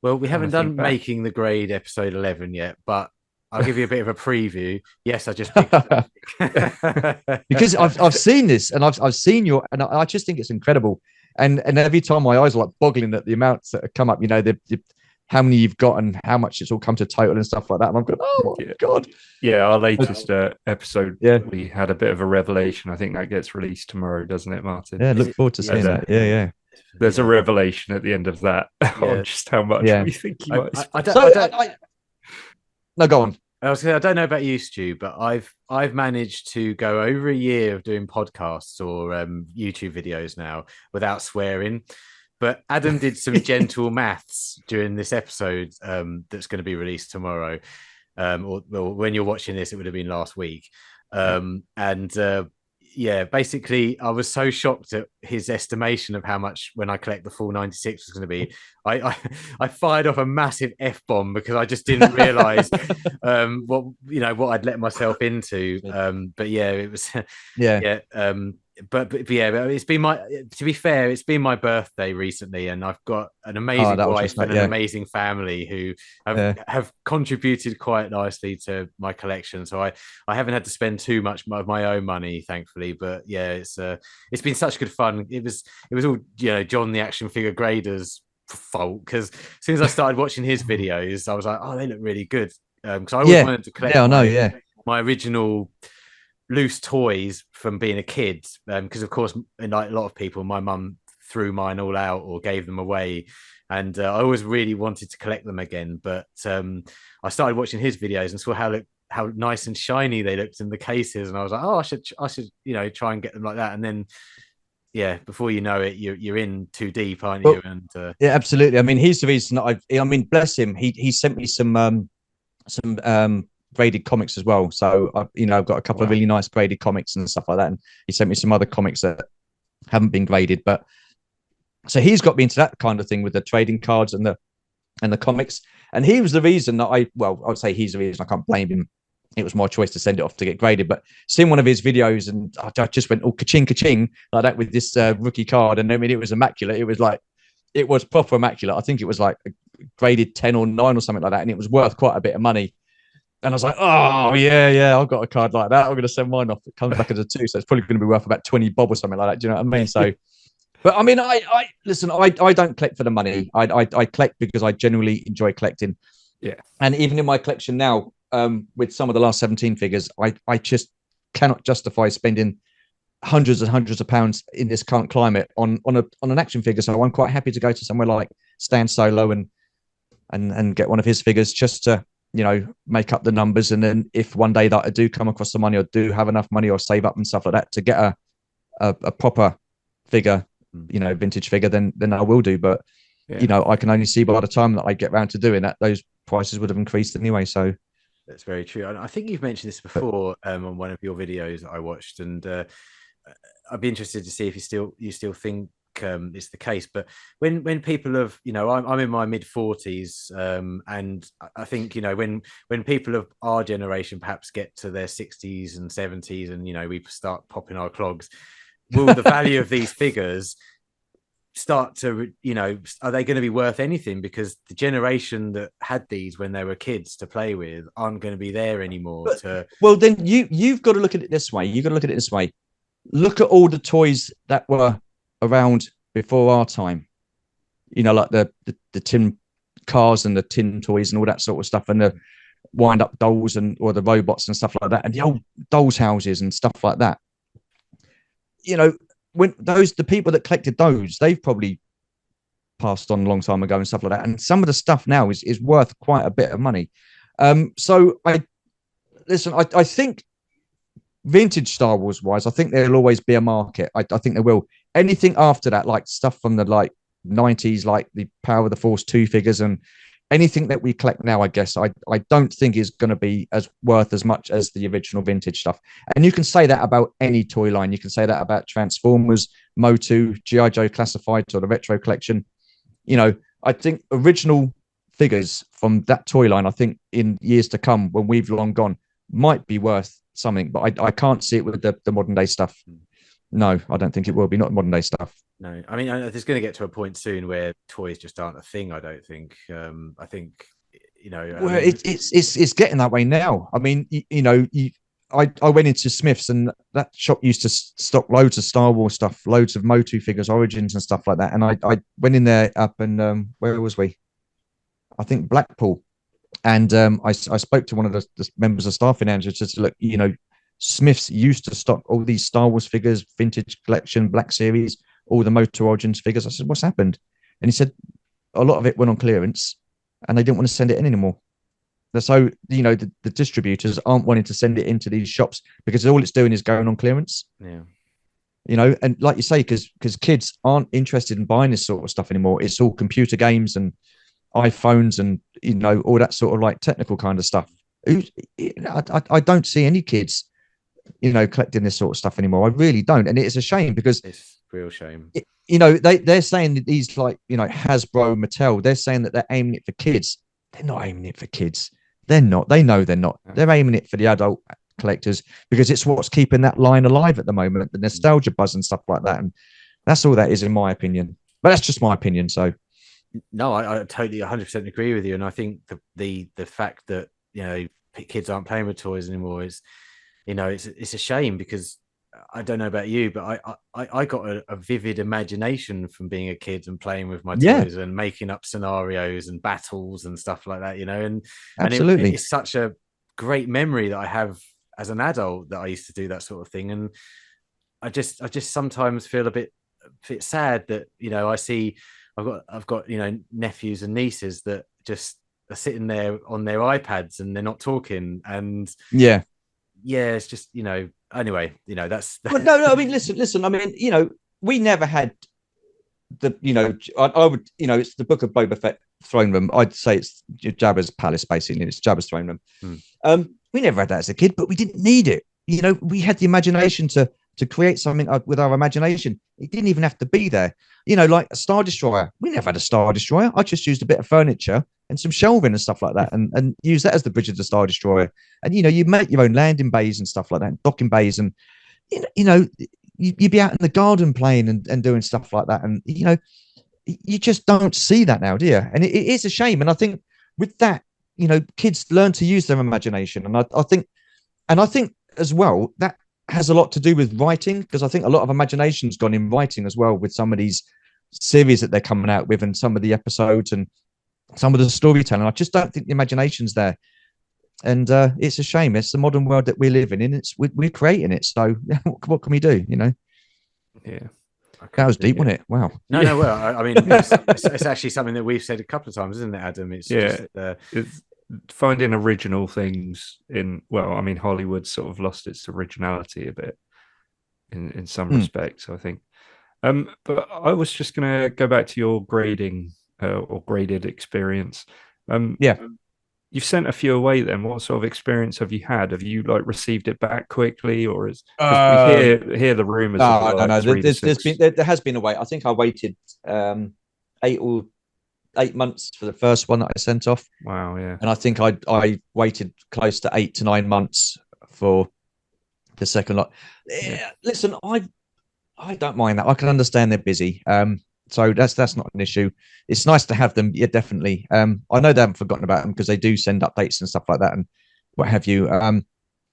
Well, we haven't done making the grade episode 11 yet, but I'll give you a bit of a preview. Yes, I just picked it. Because I've seen this, and I've seen your, and I just think it's incredible. And every time my eyes are like boggling at the amounts that have come up, you know, how many you've got and how much it's all come to total and stuff like that. And I'm going, oh my God. Yeah, our latest episode, we had a bit of a revelation. I think that gets released tomorrow, doesn't it, Martin? Yeah, look forward to seeing that. Yeah. There's a revelation at the end of that on just how much we think you might. No, go on. I don't know about you, Stu, but I've managed to go over a year of doing podcasts or YouTube videos now without swearing. But Adam did some gentle maths during this episode that's going to be released tomorrow. Or when you're watching this, it would have been last week. Basically, I was so shocked at his estimation of how much when I collect the full 96 was going to be. I fired off a massive F-bomb because I just didn't realize what I'd let myself into. But yeah, it was But it's been it's been my birthday recently, and I've got an amazing wife and an amazing family who have contributed quite nicely to my collection. So I haven't had to spend too much of my own money, thankfully. But yeah, it's been such good fun. It was all John the action figure grader's fault, because as soon as I started watching his videos, I was like, oh, they look really good. Because I always wanted to collect my original loose toys from being a kid, because of course, like a lot of people, my mum threw mine all out or gave them away, and I always really wanted to collect them again. But I started watching his videos and saw how nice and shiny they looked in the cases, and I was like, oh, I should try and get them like that. And then before you know it, you're in too deep, aren't you? And yeah, absolutely. I mean, he's the reason that bless him, he sent me some graded comics as well. So I've got a couple of really nice graded comics and stuff like that, and he sent me some other comics that haven't been graded. But so he's got me into that kind of thing with the trading cards and the comics, and he was the reason that I would say he's the reason. I can't blame him. It was my choice to send it off to get graded. But seeing one of his videos, and I just went, oh, ka-ching, ka-ching, like that with this rookie card. And I mean, it was immaculate. It was proper immaculate. I think it was like graded 10 or 9 or something like that, and it was worth quite a bit of money. And I was like, oh, yeah, I've got a card like that. I'm going to send mine off. It comes back as a 2, so it's probably going to be worth about 20 bob or something like that. Do you know what I mean? So, but I mean, I listen, I don't collect for the money. I collect because I genuinely enjoy collecting. Yeah. And even in my collection now, with some of the last 17 figures, I just cannot justify spending hundreds and hundreds of pounds in this current climate on an action figure. So I'm quite happy to go to somewhere like Stan Solo and get one of his figures just to make up the numbers. And then if one day that I do come across the money or do have enough money or save up and stuff like that to get a proper figure, vintage figure, then I will do. But I can only see by the time that I get around to doing that, those prices would have increased anyway. So that's very true. I think you've mentioned this before on one of your videos that I watched, and I'd be interested to see if you still think it's the case. But when people have, I'm in my mid-40s, and I think when people of our generation perhaps get to their 60s and 70s, and we start popping our clogs, will the value of these figures start to, are they going to be worth anything? Because the generation that had these when they were kids to play with aren't going to be there anymore. Well, then you've got to look at it this way. Look at all the toys that were around before our time, like the tin cars and the tin toys and all that sort of stuff, and the wind-up dolls or the robots and stuff like that, and the old dolls' houses and stuff like that. When the people that collected those, they've probably passed on a long time ago and stuff like that. And some of the stuff now is worth quite a bit of money. So I think vintage Star Wars wise, I think there'll always be a market. I think there will. Anything after that, like stuff from the like 90s, like the Power of the Force 2 figures and anything that we collect now, I guess I don't think is going to be as worth as much as the original vintage stuff. And you can say that about any toy line. You can say that about Transformers, Motu, G.I. Joe Classified, or the retro collection. You know, I think original figures from that toy line, I think in years to come, when we've long gone, might be worth something, but I can't see it with the modern day stuff. No, I don't think it will be. Not modern day stuff. No, I mean, there's going to get to a point soon where toys just aren't a thing. I don't think. I think, you know. Well, it's getting that way now. I mean, I went into Smith's and that shop used to stock loads of Star Wars stuff, loads of Motu figures, Origins and stuff like that. And I went in there up and where was we? I think Blackpool. And I spoke to one of the members of staff in Andrew to look, you know, Smith's used to stock all these Star Wars figures, vintage collection, Black Series, all the Motor Origins figures. I said, what's happened? And he said, a lot of it went on clearance and they didn't want to send it in anymore. So, you know, the distributors aren't wanting to send it into these shops because all it's doing is going on clearance. Yeah. You know, and like you say, because kids aren't interested in buying this sort of stuff anymore. It's all computer games and iPhones and, you know, all that sort of like technical kind of stuff. I don't see any kids, you know, collecting this sort of stuff anymore. I really don't. And it's a shame because it's a real shame. You know, they're saying that these, like, you know, Hasbro, Mattel, they're saying that they're aiming it for kids. They're not aiming it for kids. They're not. They know they're not. They're aiming it for the adult collectors because it's what's keeping that line alive at the moment, the nostalgia buzz and stuff like that. And that's all that is, in my opinion. But that's just my opinion. So, no, I totally 100% agree with you. And I think the fact that, you know, kids aren't playing with toys anymore is, you know, it's a shame because I don't know about you, but I got a vivid imagination from being a kid and playing with my toys and making up scenarios and battles and stuff like that, you know, and absolutely, it's such a great memory that I have as an adult that I used to do that sort of thing. And I just sometimes feel a bit sad that, you know, I've got, you know, nephews and nieces that just are sitting there on their iPads and they're not talking. And yeah, it's just, you know, anyway, you know, that's well, no, I mean, listen, I mean, you know, we never had the, you know, I would, you know, it's the Book of Boba Fett throne room. I'd say it's Jabba's palace, basically. It's Jabba's throne room. We never had that as a kid, but we didn't need it. You know, we had the imagination to create something with our imagination. It didn't even have to be there. You know, like a Star Destroyer. We never had a Star Destroyer. I just used a bit of furniture and some shelving and stuff like that and use that as the bridge of the Star Destroyer. And, you know, you make your own landing bays and stuff like that, docking bays. And, you know, you'd be out in the garden playing and doing stuff like that. And, you know, you just don't see that now, do you? And it is a shame. And I think with that, you know, kids learn to use their imagination. And I think as well, that has a lot to do with writing, because I think a lot of imagination's gone in writing as well with some of these series that they're coming out with and some of the episodes and some of the storytelling. I just don't think the imagination's there. And it's a shame. It's the modern world that we're living in. We're creating it. So what can we do, you know? Yeah. That was deep, wasn't it? Wow. No, well, I mean, it's actually something that we've said a couple of times, isn't it, Adam? It's just it's finding original things in, well, I mean, Hollywood sort of lost its originality a bit in some respects, I think. But I was just going to go back to your grading or graded experience. You've sent a few away then. What sort of experience have you had? Have you like received it back quickly, or is we hear the rumors? No. There has been a wait. I think I waited 8 months for the first one that I sent off. Wow, yeah. And I think I waited close to 8 to 9 months for the second lot. Yeah. Listen, I don't mind that. I can understand they're busy. So that's not an issue. It's nice to have them. Yeah, definitely. I know they haven't forgotten about them because they do send updates and stuff like that and what have you. And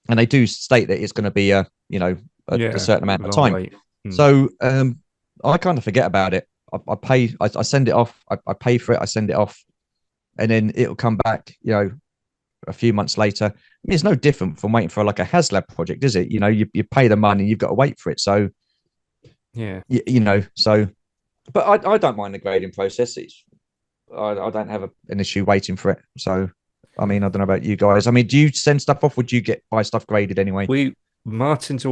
they do state that it's going to be a certain amount of time. So I kind of forget about it. I pay. I send it off. I pay for it. I send it off, and then it'll come back. You know, a few months later. I mean, it's no different from waiting for like a HasLab project, is it? You know, you pay the money, you've got to wait for it. So yeah, you know, so. but I don't mind the grading process. I don't have an issue waiting for it. So, I mean, I don't know about you guys. I mean, do you send stuff off? Would you buy stuff graded anyway? Martin's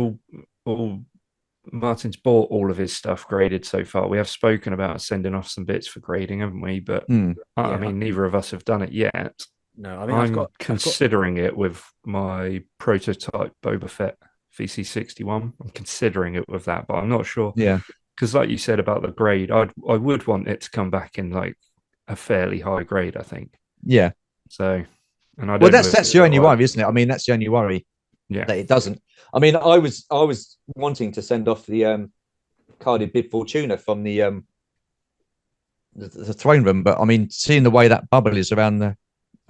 Martin's bought all of his stuff graded so far. We have spoken about sending off some bits for grading, haven't we? But I mean, neither of us have done it yet. No, I mean, I'm considering it with my prototype Boba Fett VC61. I'm considering it with that, but I'm not sure. Yeah, because like you said about the grade, I would want it to come back in like a fairly high grade, I think. Yeah. So, and I don't. Well, that's the only worry, isn't it? I mean, that's the only worry. Yeah. That it doesn't. I mean, I was wanting to send off the carded Bib Fortuna from the throne room, but I mean, seeing the way that bubble is around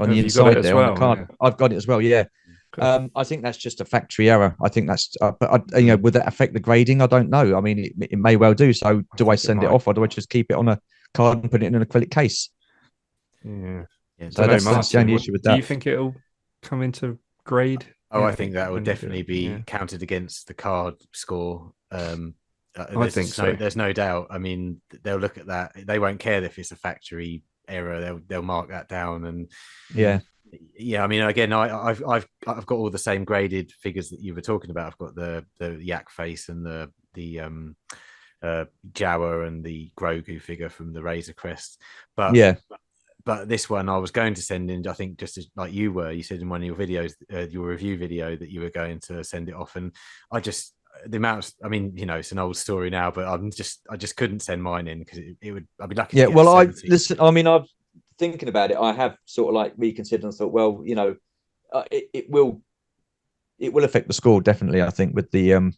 on the inside there on the card, yeah. I've got it as well. Yeah. Cool. I think that's just a factory error. I think that's, but you know, would that affect the grading? I don't know. I mean, it may well do. So, do I send it off, or do I just keep it on a card and put it in an acrylic case? Yeah. So that's the only issue with that. Do you think it'll come into grade? Oh, I think that will definitely be counted against the card score. I think so. There's no doubt. I mean, they'll look at that. They won't care if it's a factory error. They'll mark that down. And yeah. I mean, again, I've got all the same graded figures that you were talking about. I've got the yak face and the Jawa and the Grogu figure from the Razor Crest. But yeah. But this one I was going to send in, I think, just as, like you were. You said in one of your videos, your review video, that you were going to send it off, and the amount of, I mean, you know, it's an old story now, but I just couldn't send mine in because I'd be lucky. Yeah, well, I mean, I've thinking about it. I have sort of like reconsidered and thought, well, you know, it will affect the score definitely. I think with the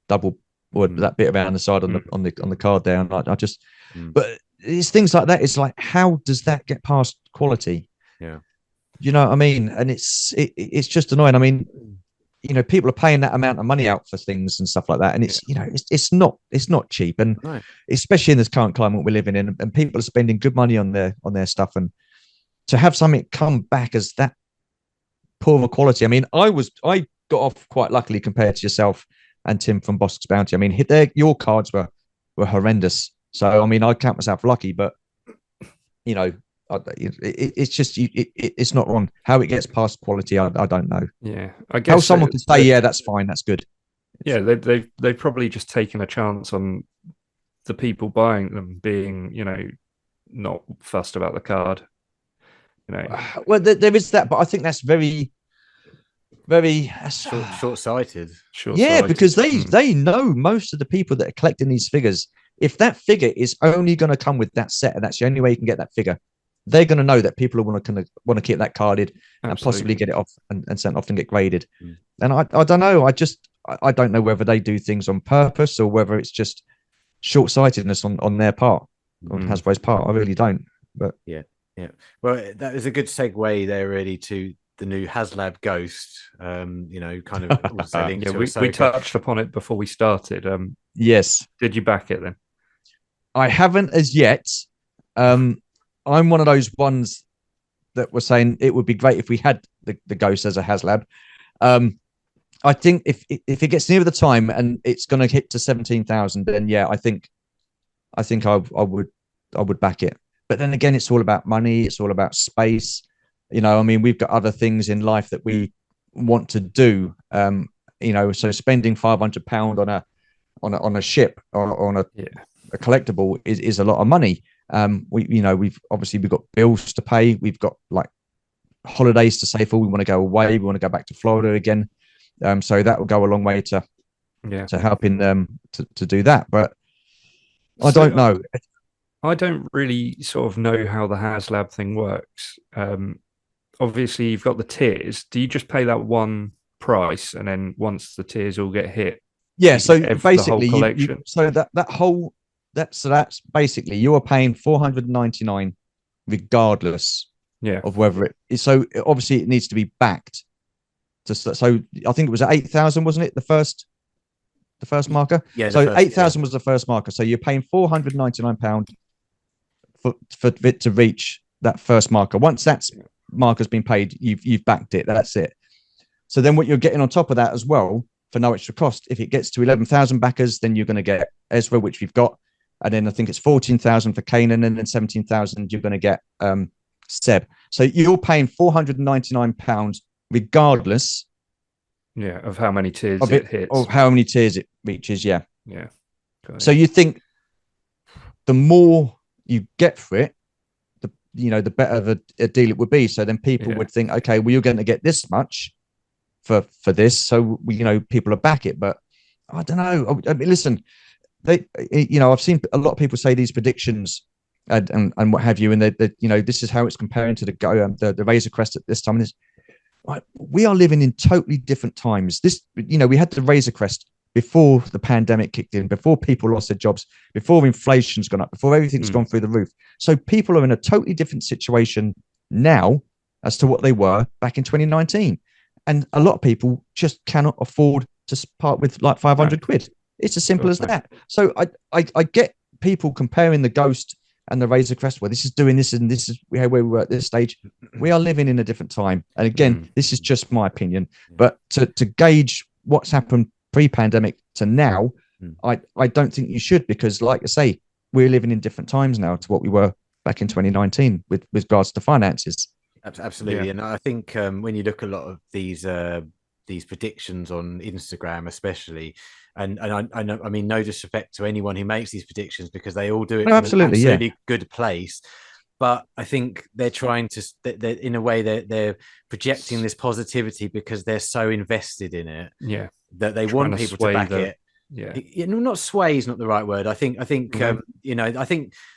double or that bit around the side on the card there, and but it's things like that. It's like, how does that get past quality? Yeah, you know what I mean. And it's just annoying. I mean, you know, people are paying that amount of money out for things and stuff like that, and it's you know, it's not cheap, and especially in this current climate we're living in, and people are spending good money on their stuff, and to have something come back as that poor of a quality. I mean, I got off quite luckily compared to yourself and Tim from Boss's Bounty. I mean, your cards were horrendous. So, I mean, I count myself lucky, but, you know, it's just, it's not wrong. How it gets past quality, I don't know. Yeah. I guess how someone can say, yeah, that's fine, that's good. Yeah, they've probably just taken a chance on the people buying them being, you know, not fussed about the card. You know. Well, there is that, but I think that's very short-sighted. Yeah, because they know most of the people that are collecting these figures. If that figure is only going to come with that set, and that's the only way you can get that figure, they're going to know that people want to keep that carded and possibly get it off and sent off and get graded. And I don't know. I don't know whether they do things on purpose or whether it's just short-sightedness on their part, on Hasbro's part. I really don't. But yeah. Well, that is a good segue there, really, to the new HasLab Ghost. You know, kind of also linked to we touched upon it before we started. Yes. Did you back it then? I haven't as yet. I'm one of those ones that were saying it would be great if we had the Ghost as a HasLab. I think if it gets near the time and it's going to hit to 17,000, then yeah, I think I would back it. But then again, it's all about money. It's all about space. You know, I mean, we've got other things in life that we want to do. You know, so spending £500 on a ship or on a collectible is a lot of money. We've got bills to pay. We've got like holidays to save for. We want to go away. We want to go back to Florida again. So that will go a long way to helping them to do that. But I don't know. I don't really sort of know how the HasLab thing works. Obviously, you've got the tiers. Do you just pay that one price, and then once the tiers all get hit? Yeah. So basically, that's basically you are paying $499 regardless of whether it is. So obviously, it needs to be backed. So I think it was at 8,000, wasn't it? The first marker. Yeah. So 8,000 was the first marker. So you're paying £499 for it to reach that first marker. Once that marker's been paid, you've backed it. That's it. So then what you're getting on top of that as well, for no extra cost, if it gets to 11,000 backers, then you're going to get Ezra, which we've got, and then I think it's 14,000 for Kanan, and then 17,000 you're going to get Seb. So you're paying £499 regardless. Yeah, of how many tiers of it hits. Of how many tiers it reaches. Yeah. Yeah. So you think the more you get for it, the better of a deal it would be. So then people would think, okay, well, you're going to get this much for this. So people will back it. But I don't know. I mean, listen, I've seen a lot of people say these predictions and what have you, and this is how it's comparing to the Razor Crest at this time. And we are living in totally different times. We had the Razor Crest before the pandemic kicked in, before people lost their jobs, before inflation's gone up, before everything's gone through the roof. So people are in a totally different situation now as to what they were back in 2019. And a lot of people just cannot afford to part with like 500 quid. It's as simple as that. So I get people comparing the Ghost and the Razor Crest. Well, this is doing this, and this is where we were at this stage. We are living in a different time. And again, this is just my opinion. But to gauge what's happened pre-pandemic to now, I don't think you should, because like I say, we're living in different times now to what we were back in 2019 with regards to finances. Absolutely. And I think when you look at a lot of these predictions on Instagram especially, and I know, I mean, no disrespect to anyone who makes these predictions, because they all do it from an absolutely good place. But I think they're trying to, in a way, they're projecting this positivity because they're so invested in it. Yeah, that they want people to back it. Yeah, not sway is not the right word. I think I think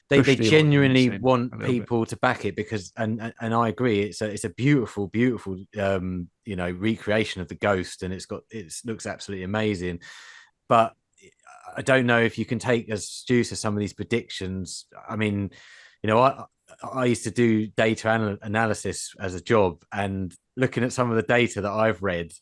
they genuinely want people to back it, because and I agree. It's a beautiful recreation of the Ghost, and it looks absolutely amazing. But I don't know if you can take as Stu to some of these predictions. I mean, I used to do data analysis as a job, and looking at some of the data that I've read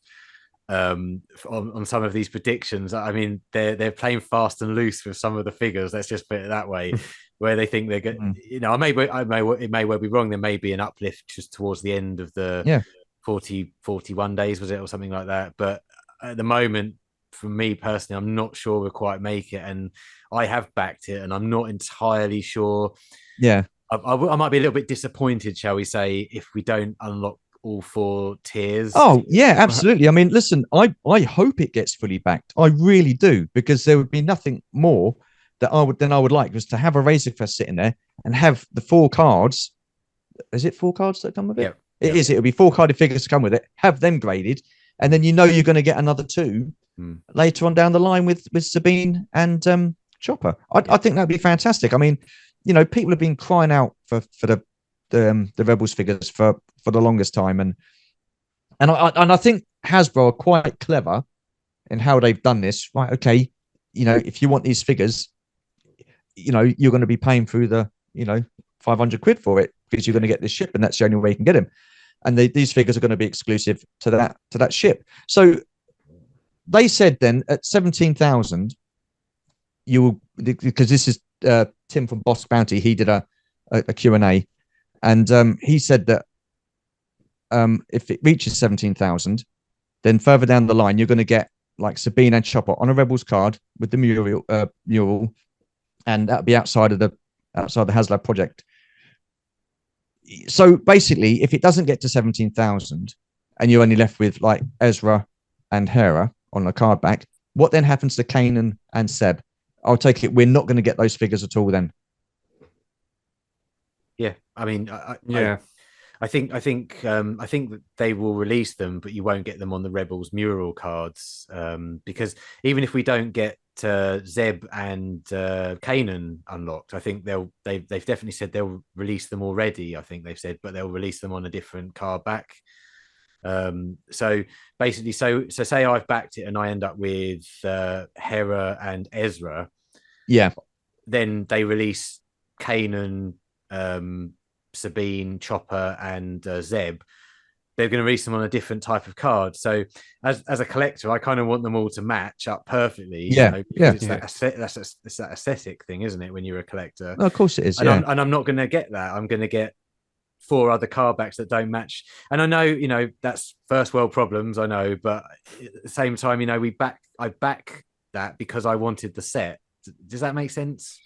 on some of these predictions, I mean, they're playing fast and loose with some of the figures. Let's just put it that way, where they think they're good. It may well be wrong. There may be an uplift just towards the end of the 41 days, was it, or something like that. But at the moment, for me personally, I'm not sure we'll quite make it, and I have backed it, and I'm not entirely sure. Yeah. I might be a little bit disappointed, shall we say, if we don't unlock all 4 tiers. Oh yeah, absolutely. I mean, listen, I hope it gets fully backed. I really do, because there would be nothing more that I would like was to have a Razor Crest sitting there and have the 4 cards. Is it 4 cards that come with it? Yeah. It is. It'll be 4 carded figures to come with it. Have them graded, and then you're going to get another 2 later on down the line with Sabine and Chopper. I think that'd be fantastic. I mean, people have been crying out for the Rebels figures for the longest time, and I think Hasbro are quite clever in how they've done this. Right? Okay, if you want these figures, you're going to be paying through the 500 quid for it, because you're going to get this ship, and that's the only way you can get them. And these figures are going to be exclusive to that ship. So they said then at 17,000, because this is Tim from Boss Bounty, he did a Q&A, and he said that if it reaches 17,000, then further down the line you're going to get like Sabine and Chopper on a Rebels card with the mural, and that'll be outside the HasLab project. So basically, if it doesn't get to 17,000 and you're only left with like Ezra and Hera on the card back, what then happens to Kanan and Seb? I'll take it we're not going to get those figures at all then. Yeah, I mean, I think that they will release them, but you won't get them on the Rebels mural cards, because even if we don't get Zeb and Kanan unlocked, I think they've definitely said they'll release them already. I think they've said, but they'll release them on a different card back. So basically, so say I've backed it and I end up with Hera and Ezra. Yeah. Then they release Kanan, Sabine, Chopper, and Zeb. They're going to release them on a different type of card. So as a collector, I kind of want them all to match up perfectly. Yeah. It's that aesthetic thing, isn't it? When you're a collector, of course it is. And I'm not going to get that. I'm going to get 4 other card backs that don't match. And I know, that's first world problems. I know, but at the same time, I back that because I wanted the set. Does that make sense?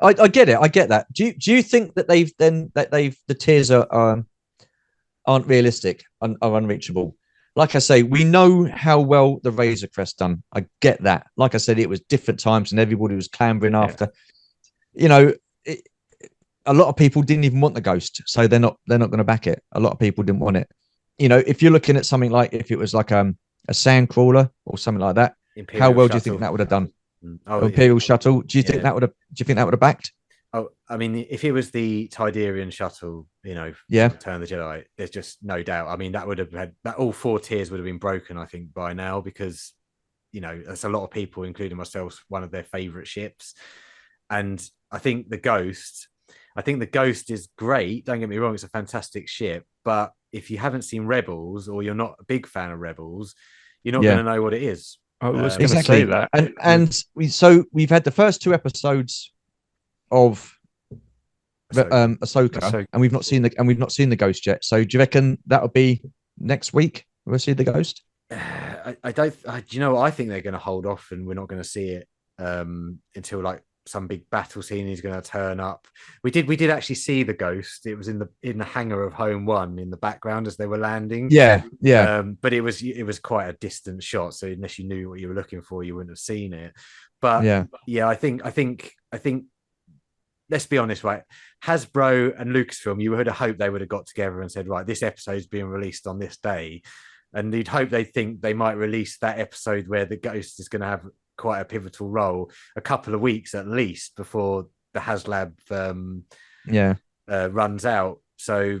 I get it. I get that. Do you think that the tiers aren't realistic and are unreachable? Like I say, we know how well the Razor Crest done. I get that. Like I said, it was different times and everybody was clambering after. You know, a lot of people didn't even want the Ghost, so they're not going to back it. A lot of people didn't want it. You know, if you're looking at something like if it was like a sand crawler or something like that, Imperial how well Shuttle. do you think that would have done? Oh, Imperial Shuttle. Do you think that would have? Do you think that would have backed? Oh, I mean, if it was the Tiderian shuttle, you know, Yeah, Return of the Jedi, there's just no doubt. I mean, that would have had that all 4 tiers would have been broken, I think, by now, because you know, that's a lot of people, including myself, one of their favorite ships. And I think the Ghost is great. Don't get me wrong, it's a fantastic ship. But if you haven't seen Rebels or you're not a big fan of Rebels, you're not going to know what it is. I was going to exactly say that. And we've had the first 2 episodes of Ahsoka, and we've not seen the Ghost yet. So do you reckon that'll be next week? We'll see the Ghost. I don't. Do you know what? I think they're going to hold off, and we're not going to see it until like some big battle scene is going to turn up. We did actually see the Ghost. It was in the hangar of Home One in the background as they were landing. Yeah. But it was quite a distant shot, so unless you knew what you were looking for, you wouldn't have seen it. But yeah, I think. Let's be honest, right? Hasbro and Lucasfilm, you would have hoped they would have got together and said, right, this episode's being released on this day. And you'd hope they think they might release that episode where the Ghost is going to have quite a pivotal role a couple of weeks at least before the HasLab runs out. So,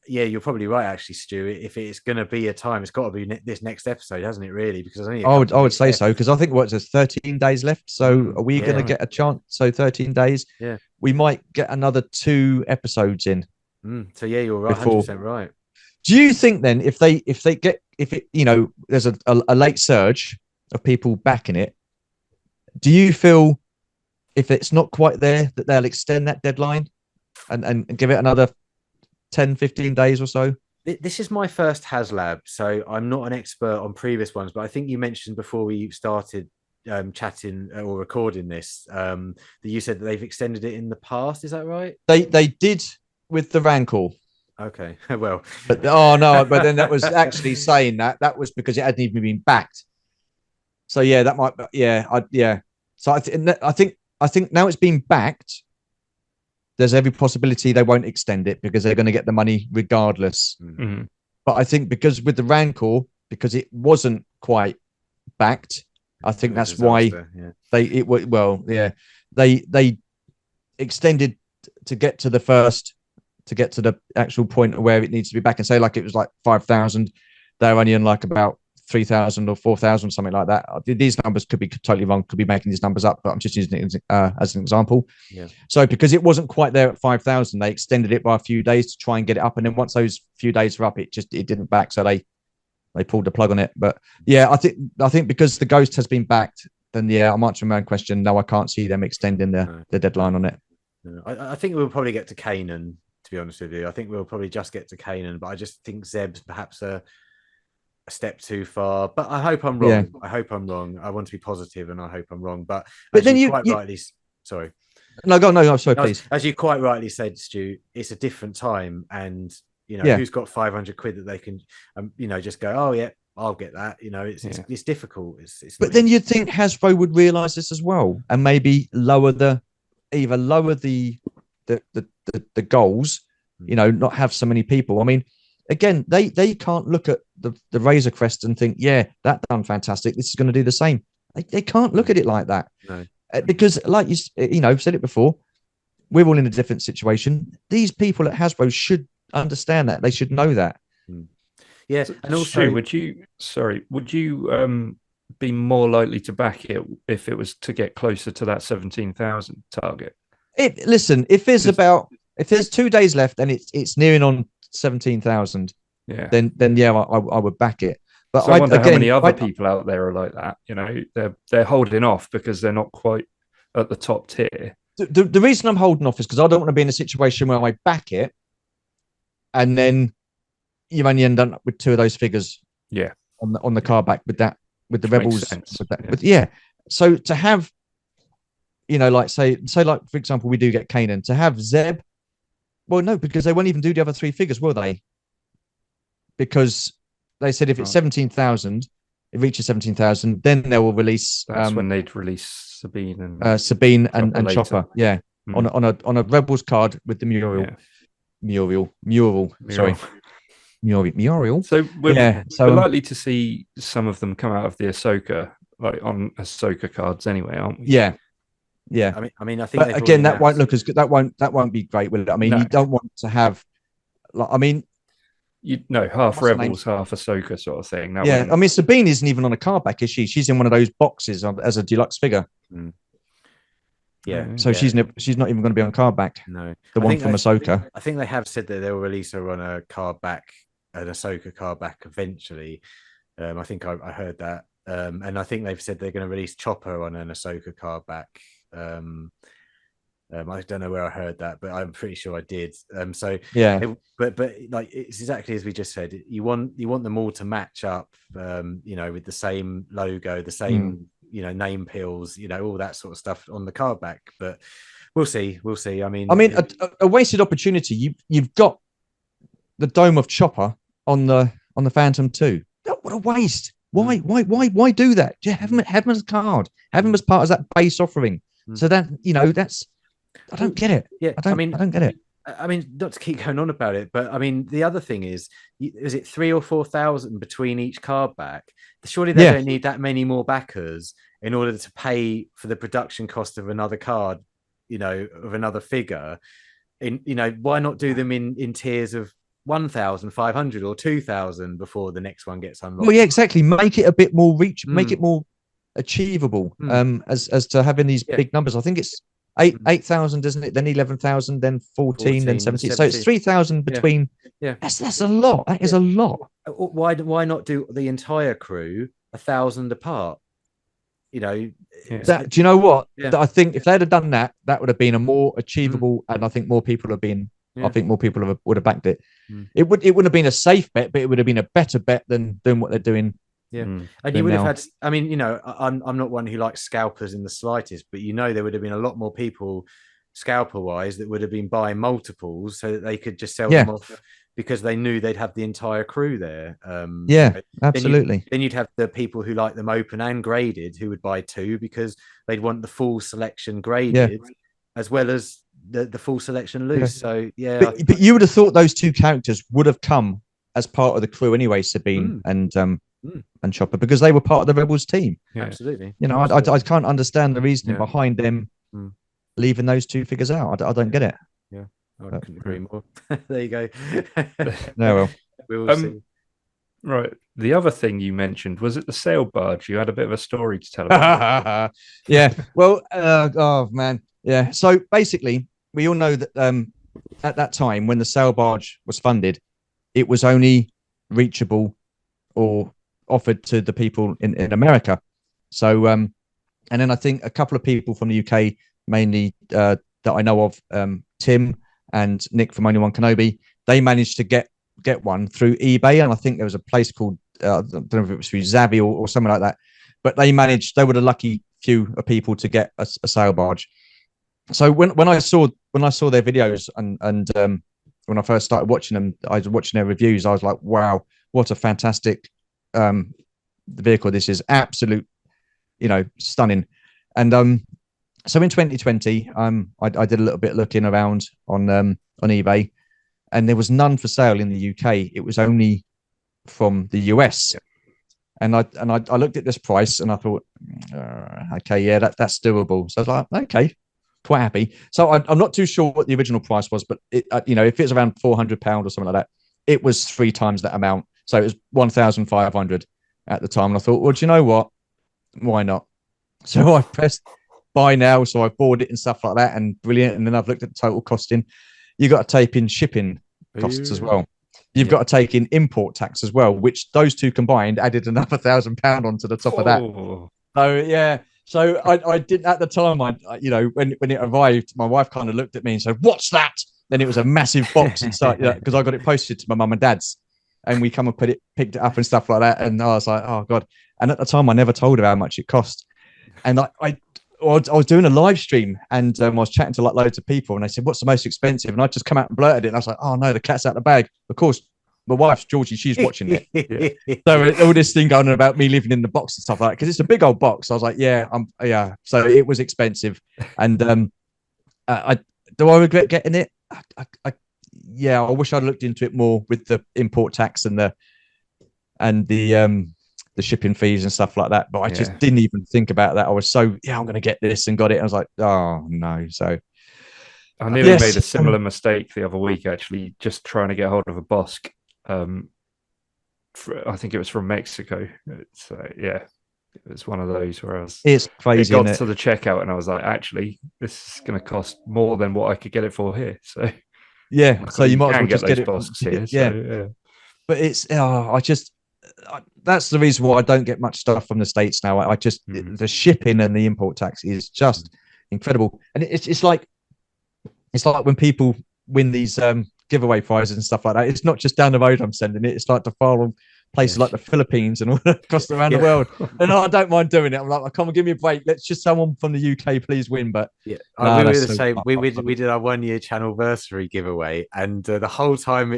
yeah, you're probably right, actually, Stu. If it's going to be a time, it's got to be this next episode, hasn't it, really? Because I would say so, because I think there's 13 days left. So are we going to get a chance? So 13 days. Yeah. We might get another 2 episodes in. So yeah, you're right, 100% right. Do you think then if there's a late surge of people backing it, do you feel if it's not quite there that they'll extend that deadline and give it another 10, 15 days or so? This is my first HasLab, so I'm not an expert on previous ones, but I think you mentioned before we started chatting or recording this that you said that they've extended it in the past. Is that right? They did with the Rancor. Okay, well, but then that was actually saying that was because it hadn't even been backed. So yeah, that might So I think now it's been backed. There's every possibility they won't extend it because they're going to get the money regardless. Mm-hmm. But I think because with the Rancor, because it wasn't quite backed, I think that's why they extended to get to the actual point where it needs to be back, and say like it was like 5,000, they're only in like about 3,000 or 4,000, something like that. These numbers could be totally wrong, could be making these numbers up, but I'm just using it as an example. Yeah. So because it wasn't quite there at 5,000, they extended it by a few days to try and get it up, and then once those few days were up, it didn't back, so they pulled the plug on it. But yeah, I think because the Ghost has been backed, then yeah, I'm answering my own question. No, I can't see them extending the deadline on it. I think we'll probably get to Kanan, to be honest with you. I think we'll probably just get to Kanan, but I just think Zeb's perhaps a step too far. But I hope I'm wrong. Yeah. I hope I'm wrong. I want to be positive, and I hope I'm wrong. But then sorry. No, sorry, please. As you quite rightly said, Stu, it's a different time, and you know who's got 500 quid that they can, just go, oh yeah, I'll get that. You know, it's difficult. But then you'd think Hasbro would realise this as well, and maybe lower the goals. You know, not have so many people. I mean, again, they can't look at the Razor Crest and think, yeah, that done fantastic. This is going to do the same. They can't look at it like that. No. Because, like you said it before, we're all in a different situation. These people at Hasbro should understand that. They should know that. Yeah, and also, would you be more likely to back it if it was to get closer to that 17,000 target? Listen, if there's 2 days left and it's nearing on 17,000, then yeah, I would back it. But so I wonder how many other people out there are like that. You know, they're holding off because they're not quite at the top tier. The reason I'm holding off is because I don't want to be in a situation where I back it, and then you only end up with 2 of those figures. Yeah, on the card back with the Rebels. But so to have you know, like say like for example, we do get Kanan to have Zeb. Well, no, because they won't even do the other three figures, will they? Because they said if it's 17,000, it reaches 17,000, then they will release. That's when they'd release Sabine and Chopper. Yeah, on a Rebels card with the mural. Sorry, Muriel. So we're likely to see some of them come out of the Ahsoka, like on Ahsoka cards anyway, aren't we? Yeah. I mean, I think. But again, that won't look as good. That won't be great, will it? I mean, you don't want to have. Like, I mean, half Rebels, half Ahsoka sort of thing. I mean, Sabine isn't even on a card back, is she? She's in one of those boxes as a deluxe figure. Mm. Yeah. So she's not even going to be on card back. No, the one from Ahsoka. I think they have said that they'll release her on a card back, an Ahsoka card back eventually. I think I heard that, and I think they've said they're going to release Chopper on an Ahsoka card back. I don't know where I heard that, but I'm pretty sure I did. But like it's exactly as we just said. You want them all to match up, with the same logo, the same name pills, all that sort of stuff on the card back. But we'll see. I mean, a wasted opportunity. You've got the dome of Chopper on the Phantom 2. What a waste! Why do that? Yeah, have him as a card. Have him as part of that base offering. So that that's. I don't get it. Yeah, I don't get it. I mean, not to keep going on about it, but I mean, the other thing is it 3,000 or 4,000 between each card back? Surely they don't need that many more backers in order to pay for the production cost of another card, of another figure. Why not do them in tiers of 1,500 or 2,000 before the next one gets unlocked? Well, yeah, exactly. Make it a bit more make it more achievable. As to having these big numbers. I think it's 8,000, isn't it? Then 11,000, then 14, then 17. So it's 3,000 between. Yeah, that's a lot. That is a lot. Why not do the entire crew 1,000 apart? Do you know what? Yeah. I think if they'd have done that, that would have been a more achievable, and I think more people have been. Yeah. I think more people would have backed it. It wouldn't have been a safe bet, but it would have been a better bet than doing what they're doing. Yeah, and you would have had. I mean, I'm not one who likes scalpers in the slightest, but there would have been a lot more people, scalper wise, that would have been buying multiples so that they could just sell them off because they knew they'd have the entire crew there. Absolutely. Then you'd have the people who like them open and graded who would buy two because they'd want the full selection graded as well as the full selection loose. So but you would have thought those two characters would have come as part of the crew anyway, Sabine and Chopper, because they were part of the Rebels team. Absolutely. I can't understand the reasoning behind them leaving those two figures out. I don't get it. Yeah, I couldn't agree more. There you go. No, we'll see. Right. The other thing you mentioned, was it the sail barge? You had a bit of a story to tell about. Yeah. Well, oh man. Yeah. So basically, we all know that at that time when the sail barge was funded, it was only reachable or offered to the people in America. So, and then I think a couple of people from the UK, mainly that I know of, Tim and Nick from Only One Kenobi, they managed to get one through eBay. And I think there was a place called, I don't know if it was through Zavi or something like that, but they were the lucky few of people to get a sail barge. So when I saw their videos and when I first started watching them, I was watching their reviews. I was like, wow, what a fantastic vehicle. This is absolute, stunning. And so in 2020, I did a little bit looking around on eBay, and there was none for sale in the UK. It was only from the US. Yeah. And I looked at this price and I thought, okay, yeah, that's doable. So I was like, okay, quite happy. So I'm not too sure what the original price was, but if it's around £400 or something like that, it was 3 times that amount. So it was 1,500 at the time. And I thought, well, do you know what? Why not? So I pressed buy now. So I bought it and stuff like that, and brilliant. And then I've looked at the total costing. You got to take in shipping costs as well. You've got to take in import tax as well, which those two combined added another £1,000 onto the top of that. So yeah. So I didn't at the time. When it arrived, my wife kind of looked at me and said, "What's that?" Then it was a massive box inside because I got it posted to my mum and dad's, and we come and picked it up and stuff like that. And I was like, "Oh god!" And at the time, I never told her how much it cost. And I was doing a live stream and I was chatting to like loads of people and they said, what's the most expensive? And I just come out and blurted it. And I was like, oh no, the cat's out of the bag. Of course, my wife's Georgie, she's watching it. So all this thing going on about me living in the box and stuff like that, because it's a big old box. I was like, yeah. So it was expensive. And do I regret getting it? Yeah, I wish I'd looked into it more with the import tax and the shipping fees and stuff like that. But I just didn't even think about that. I was so, I'm going to get this and got it. I was like, oh no. So I nearly made a similar mistake the other week, actually, just trying to get hold of a Bossk. I think it was from Mexico. So it was one of those where it's crazy. It got to the checkout and I was like, actually, this is going to cost more than what I could get it for here. So so you might as well just get it. Bosks here. So, but it's that's the reason why I don't get much stuff from the States now. I just the shipping and the import tax is just incredible, and it's like when people win these giveaway prizes and stuff like that. It's not just down the road I'm sending it. It's like to far places like the Philippines and all across around the world. And I don't mind doing it. I'm like, come on, give me a break. Let's just someone from the UK please win. But we were the same. We did our 1 year channelversary giveaway, and the whole time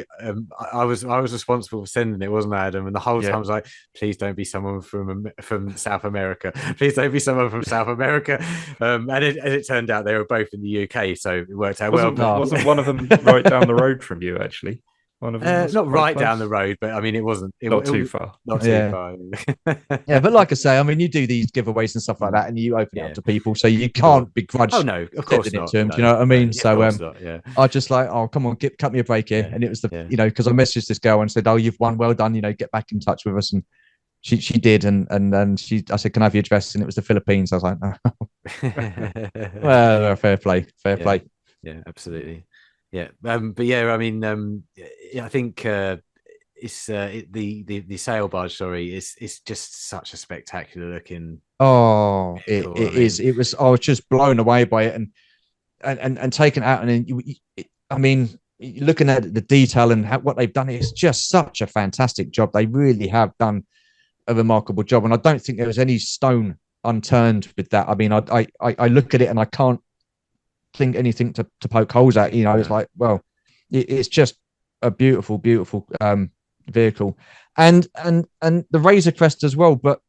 I was responsible for sending it, wasn't I, Adam? And the whole time I was like, please don't be someone from South America. Please don't be someone from South America. And it turned out they were both in the UK, so it worked out well. Wasn't one of them right down the road from you, actually? One of them not right down the road, but I mean, it wasn't not too far. Not too far. Yeah, but like I say, I mean, you do these giveaways and stuff like that, and you open it up to people, so you can't begrudge. Oh no, of course not. To them, no, do you know what I mean? So I just like, oh come on, cut me a break here, and it was because I messaged this girl and said, oh, you've won, well done, get back in touch with us, and she did, and I said, can I have your address? And it was the Philippines. I was like, oh. Well, fair play. Yeah, absolutely. Yeah, but I mean, I think it's the sail barge story is just such a spectacular looking. Oh, it is. It was. I was just blown away by it, and taken out, and then I mean, looking at the detail and what they've done, it's just such a fantastic job. They really have done a remarkable job, and I don't think there was any stone unturned with that. I mean, I look at it and I can't think anything to poke holes at. It's like, well, it's just a beautiful vehicle, and the Razor Crest as well. But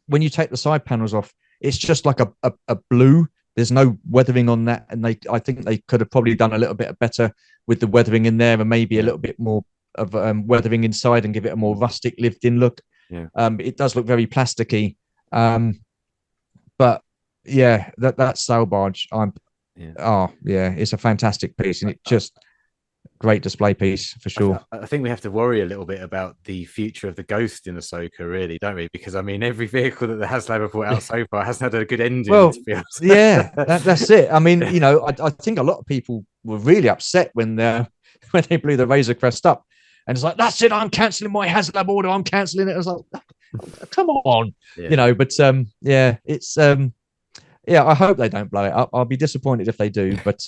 when you take the side panels off, it's just like a blue. There's no weathering on that, and I think they could have probably done a little bit better with the weathering in there, and maybe a little bit more of weathering inside and give it a more rustic lived-in look. It does look very plasticky, but yeah, that sail barge, it's a fantastic piece, and it's just great display piece for sure. I think we have to worry a little bit about the future of the Ghost in Ahsoka, really, don't we? Because I mean, every vehicle that the HasLab have brought out so far hasn't had a good ending. Well, that's it. I mean, I think a lot of people were really upset when they blew the Razor Crest up, and it's like, that's it, I'm cancelling my HasLab order. I'm cancelling it. I was like, come on, But it's I hope they don't blow it up. I'll be disappointed if they do, but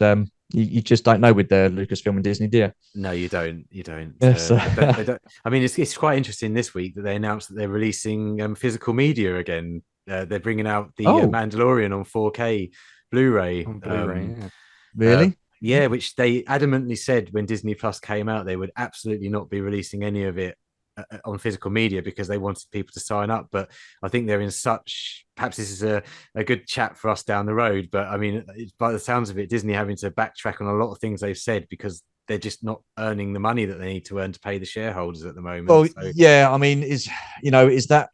you just don't know with the Lucasfilm and Disney, do you? No, you don't. You don't. Yes. They don't. I mean, it's quite interesting this week that they announced that they're releasing physical media again. They're bringing out the Mandalorian on 4K Blu-ray. On Blu-ray, Really? Yeah, which they adamantly said when Disney Plus came out, they would absolutely not be releasing any of it on physical media because they wanted people to sign up. But I think they're in such, perhaps this is a good chat for us down the road, but I mean, by the sounds of it, Disney having to backtrack on a lot of things they've said because they're just not earning the money that they need to earn to pay the shareholders at the moment. Well, I mean, is that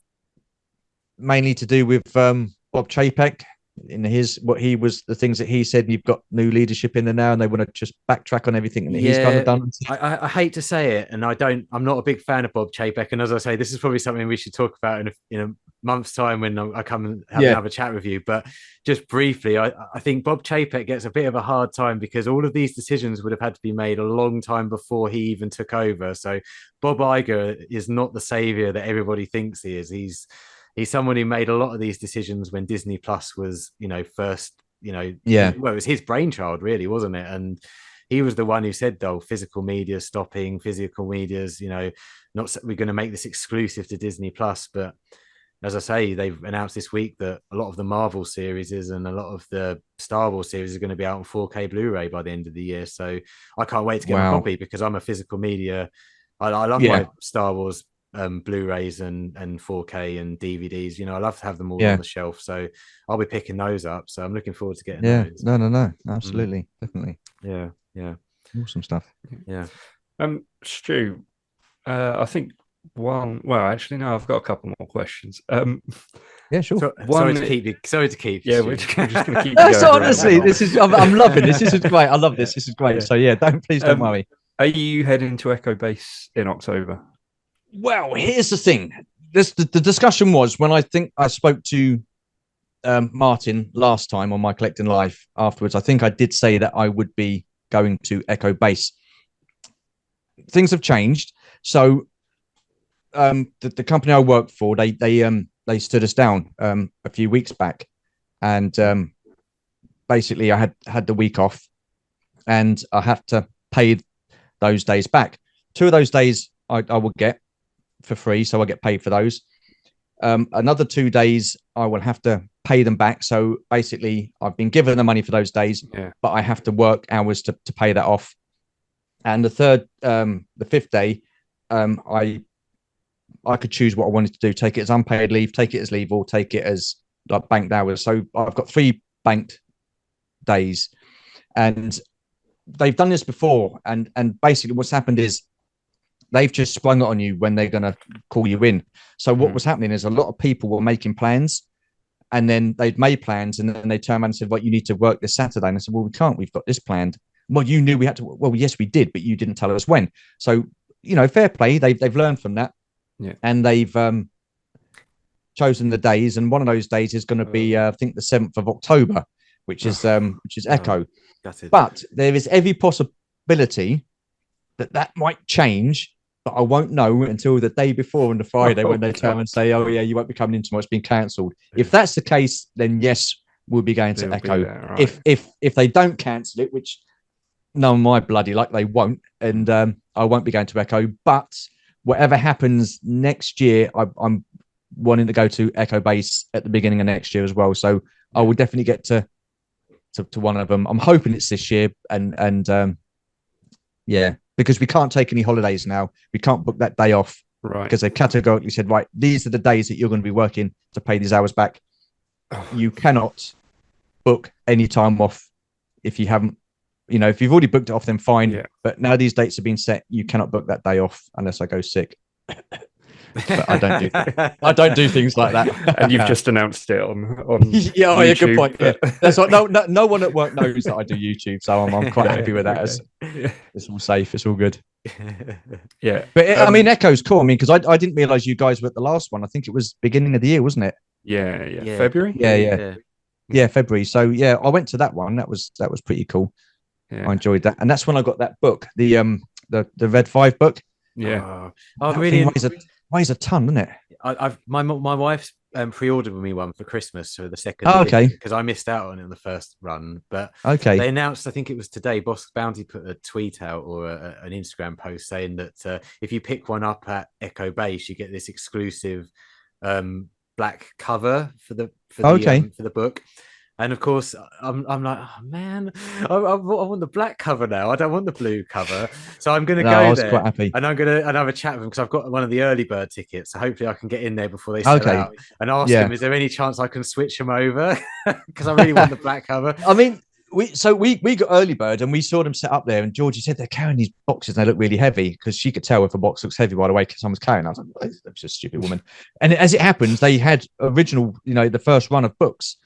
mainly to do with Bob Chapek in the things that he said, and you've got new leadership in there now, and they want to just backtrack on everything that he's kind of done. I hate to say it, and I'm not a big fan of Bob Chapek, and as I say, this is probably something we should talk about in a month's time when I come and have a chat with you. But just briefly, I think Bob Chapek gets a bit of a hard time because all of these decisions would have had to be made a long time before he even took over. So Bob Iger is not the savior that everybody thinks he is. He's someone who made a lot of these decisions when Disney Plus was, first, well, it was his brainchild, really, wasn't it? And he was the one who said, though, physical media stopping, physical media's, we're going to make this exclusive to Disney Plus. But as I say, they've announced this week that a lot of the Marvel series and a lot of the Star Wars series are going to be out on 4K Blu-ray by the end of the year. So I can't wait to get my copy, because I'm a physical media. I love my Star Wars Blu-rays and 4K and DVDs. I love to have them all on the shelf. So I'll be picking those up. So I'm looking forward to getting those. No, absolutely, definitely. Yeah. Awesome stuff. Yeah. Stu, I think one. Well, actually, no. I've got a couple more questions. Yeah, sure. Sorry to keep you. Sorry to keep. Yeah, Stu. we're just going to keep. So honestly, this is. I'm loving this. This is great. I love this. This is great. So yeah, please don't worry. Are you heading to Echo Base in October? Well, here's the thing. The discussion was when I think I spoke to Martin last time on my Collecting Life afterwards. I think I did say that I would be going to Echo Base. Things have changed. So the company I work for, they stood us down a few weeks back, and basically I had the week off, and I have to pay those days back. 2 of those days I will get for free, so I get paid for those. Another 2 days I will have to pay them back. So basically I've been given the money for those days, but I have to work hours to pay that off. And the fifth day, I could choose what I wanted to do: take it as unpaid leave, take it as leave, or take it as like banked hours. So I've got 3 banked days, and they've done this before. And basically what's happened is they've just sprung it on you when they're going to call you in. So what was happening is a lot of people were making plans, and then they'd made plans, and then they turned around and said, well, you need to work this Saturday. And I said, well, we can't. We've got this planned. Well, you knew we had to. Well, yes, we did, but you didn't tell us when. So, fair play. They've learned from that. Yeah. And they've chosen the days. And one of those days is going to be, I think, the 7th of October, which is Echo. But there is every possibility that might change, but I won't know until the day before on the Friday when they turn and say, oh, yeah, you won't be coming in tomorrow. It's been cancelled. Yeah. If that's the case, then yes, we'll be going to Echo. There, right. If they don't cancel it, which no, my bloody luck, they won't. And I won't be going to Echo. But whatever happens next year, I'm wanting to go to Echo Base at the beginning of next year as well. So I will definitely get to one of them. I'm hoping it's this year. And yeah, because we can't take any holidays now. We can't book that day off. Right. Because they categorically said, right, these are the days that you're going to be working to pay these hours back. You cannot book any time off if you haven't, if you've already booked it off, then fine. Yeah. But now these dates have been set, you cannot book that day off unless I go sick. But I don't do things like that. And you've just announced it on yeah, YouTube, good point. Yeah. That's what, no one at work knows that I do YouTube, so I'm quite happy with that. Okay. It's all safe. It's all good. Yeah, but Echo's cool. Because I didn't realize you guys were at the last one. I think it was beginning of the year, wasn't it? Yeah. February. Yeah, February. So yeah, I went to that one. That was pretty cool. Yeah. I enjoyed that, and that's when I got that book, the Red 5 book. Yeah, really weighs a ton, doesn't it? My wife pre-ordered me one for Christmas for the second. Oh, okay. Because I missed out on it in the first run, but okay. They announced, I think it was today, Boss Bounty put a tweet out or an Instagram post saying that if you pick one up at Echo Base, you get this exclusive black cover for the book. And of course, I'm like, oh man, I want the black cover now. I don't want the blue cover. So I'm going to go there, quite happy. and I'm going to have a chat with them because I've got one of the early bird tickets. So hopefully, I can get in there before they sell out and ask them, is there any chance I can switch them over? Because I really want the black cover. I mean, we got early bird and we saw them set up there. And Georgie said they're carrying these boxes and they look really heavy, because she could tell if a box looks heavy by the way someone's carrying. I was like, that's just a stupid woman. And as it happens, they had original, the first run of books.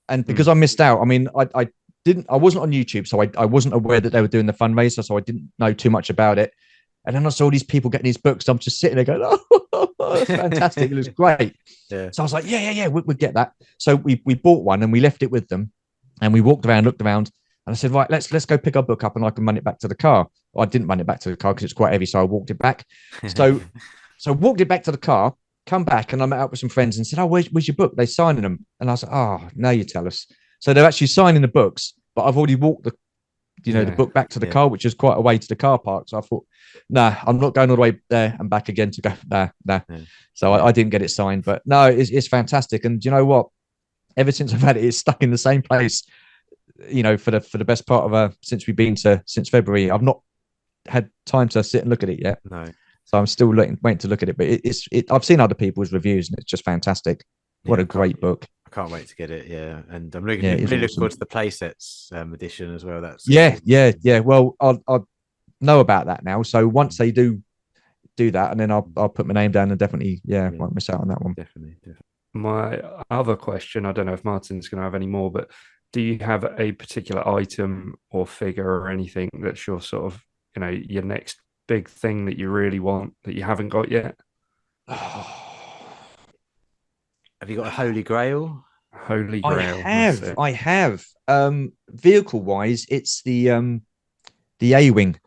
And because I missed out, I mean, I wasn't on YouTube, so I wasn't aware that they were doing the fundraiser, so I didn't know too much about it. And then I saw these people getting these books. I'm just sitting there going, oh, that's fantastic. It looks great. Yeah. So I was like, yeah, we'll get that. So we bought one and we left it with them, and we walked around, looked around, and I said, right, let's go pick our book up and I can run it back to the car. Well, I didn't run it back to the car because it's quite heavy, so I walked it back. So walked it back to the car. Come back, and I met up with some friends and said, oh, where's your book? They're signing them. And I was like, oh, now you tell us. So they're actually signing the books, but I've already walked the book back to the car, which is quite a way to the car park. So I thought, nah, I'm not going all the way there and back again to go. Nah. Yeah. So I didn't get it signed, but no, it's fantastic. And you know what? Ever since I've had it, it's stuck in the same place. For the best part of since we've been since February. I've not had time to sit and look at it yet. No. So I'm still waiting to look at it. But I've seen other people's reviews, and it's just fantastic. What a great book. I can't wait to get it. Yeah, and I'm really awesome. looking forward to the playsets edition as well. That's yeah. Well, I'll know about that now. So once they do that, and then I'll put my name down and definitely won't miss out on that one. Definitely. My other question, I don't know if Martin's going to have any more, but do you have a particular item or figure or anything that's your sort of, your next big thing that you really want that you haven't got yet? Have you got a Holy Grail? Holy Grail. I have. Vehicle wise, it's the A-wing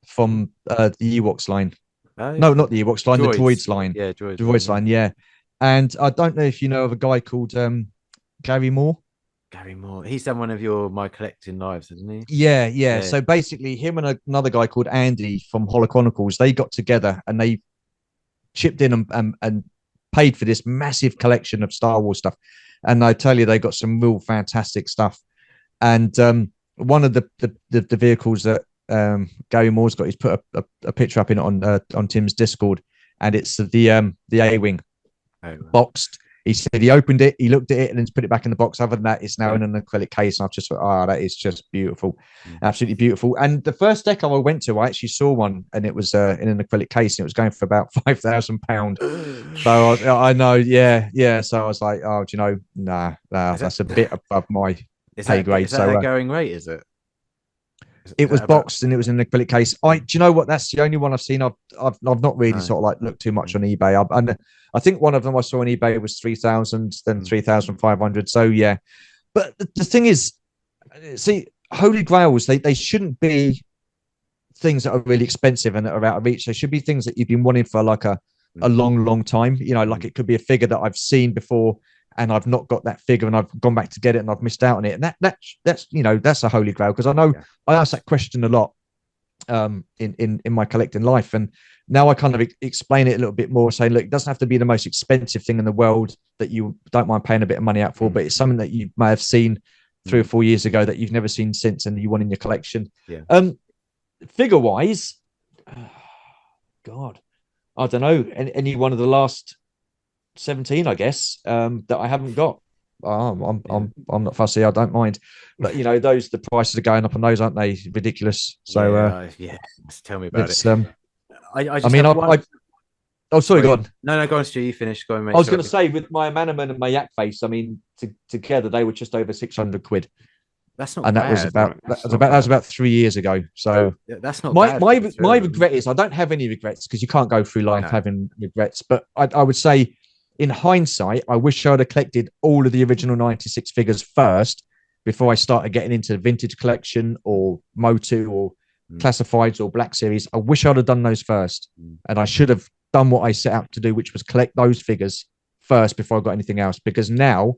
from the Ewoks line. No, not the Ewoks line, the Droids line. Yeah, Droids line, yeah. And I don't know if you know of a guy called Gary Moore. Gary Moore. He's done one of your My Collecting Lives, hasn't he? Yeah. So basically, him and another guy called Andy from Holo Chronicles, they got together and they chipped in and paid for this massive collection of Star Wars stuff. And I tell you, they got some real fantastic stuff. And one of the vehicles that Gary Moore's got, he's put a picture up in it on Tim's Discord, and it's the A-wing boxed. He said he opened it, he looked at it, and then put it back in the box. Other than that, it's now in an acrylic case. And I've just thought, that is just beautiful, absolutely beautiful. And the first deco I went to, I actually saw one, and it was in an acrylic case, and it was going for about £5,000. So I know, yeah. So I was like, do you know, nah, that's a bit above my pay grade. Is that going rate? Is it? It was boxed and it was in an acrylic case. Do you know what? That's the only one I've seen. I've not really sort of like looked too much on eBay. And I think one of them I saw on eBay was 3,000, then 3,500. So yeah, but the thing is, see, Holy Grails, they shouldn't be things that are really expensive and that are out of reach. They should be things that you've been wanting for like a long time. Like it could be a figure that I've seen before and I've not got that figure and I've gone back to get it and I've missed out on it. And that's a Holy Grail, because I know I ask that question a lot in my collecting life, and now I kind of explain it a little bit more, saying, look, it doesn't have to be the most expensive thing in the world that you don't mind paying a bit of money out for, but it's something that you may have seen 3 or 4 years ago that you've never seen since and you want in your collection. Figure wise, God, I don't know, any one of the last 17, I guess, that I haven't got. I'm not fussy. I don't mind, but the prices are going up on those, aren't they? Ridiculous. So tell me about it. Oh, sorry, go on. No, go on, Stu. You finish. Go on. I was going to say, with my Manaman and my Yak Face, I mean, together they were just over 600 quid. That's not. And bad. That was about 3 years ago. So that's not. My regret is I don't have any regrets, because you can't go through life having regrets. But I would say, in hindsight, I wish I'd have collected all of the original 96 figures first before I started getting into the vintage collection or Motu or classifieds or Black Series. I wish I'd have done those first, and I should have done what I set out to do, which was collect those figures first before I got anything else. Because now,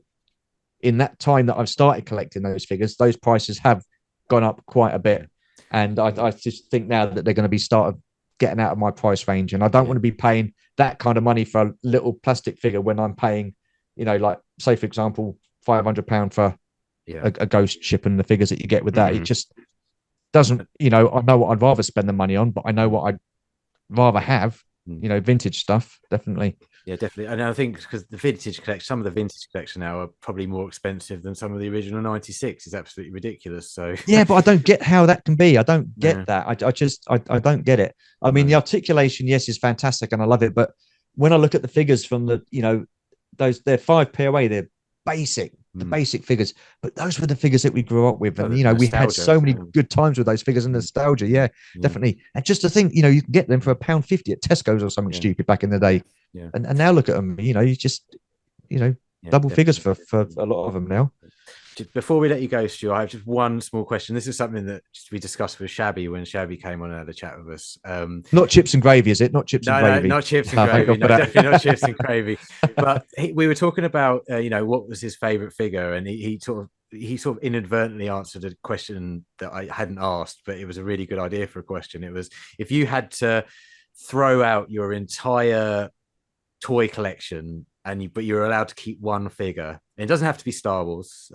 in that time that I've started collecting those figures, those prices have gone up quite a bit, and I just think now that they're going to be started getting out of my price range, and I don't want to be paying that kind of money for a little plastic figure when I'm paying, like, say for example, £500 for a ghost ship and the figures that you get with that. It just doesn't, I know what I'd rather spend the money on, but I know what I'd rather have, vintage stuff, definitely. Yeah, definitely. And I think because some of the vintage collection now are probably more expensive than some of the original 96. It's absolutely ridiculous. So yeah, but I don't get how that can be. I don't get that. I don't get it. I mean, the articulation, yes, is fantastic and I love it. But when I look at the figures from they're 5 POA, they're basic, the basic figures. But those were the figures that we grew up with. And, we had so many good times with those figures and nostalgia. Yeah, definitely. And just to think, you can get them for £1.50 at Tesco's or something stupid back in the day. Yeah. And now look at them, you just, double figures for a lot of them now. Before we let you go, Stu, I have just one small question. This is something that we discussed with Shabby when Shabby came on and had a chat with us. Not chips and gravy, is it? Not chips and gravy. No, not chips and gravy. No, definitely not chips and gravy. But we were talking about, what was his favourite figure, and he sort of he sort of inadvertently answered a question that I hadn't asked, but it was a really good idea for a question. It was, if you had to throw out your entire toy collection but you're allowed to keep one figure, and it doesn't have to be Star Wars,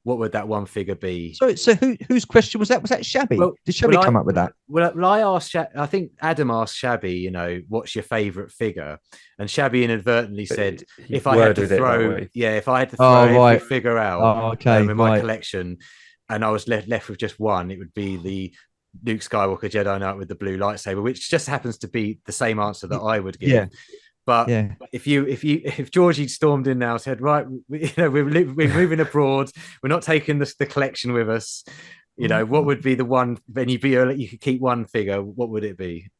what would that one figure be? So whose question was that? Was that Shabby? Did Shabby come up with that? Well, I asked. I think Adam asked Shabby. You know, what's your favorite figure? And Shabby inadvertently said, if I had to throw every figure out in my collection, and I was left with just one, it would be the Luke Skywalker Jedi Knight with the blue lightsaber, which just happens to be the same answer that I would give. Yeah. But if Georgie stormed in now and said, right, we're moving abroad, we're not taking the collection with us, you know, what would be the one? Then you could keep one figure. What would it be?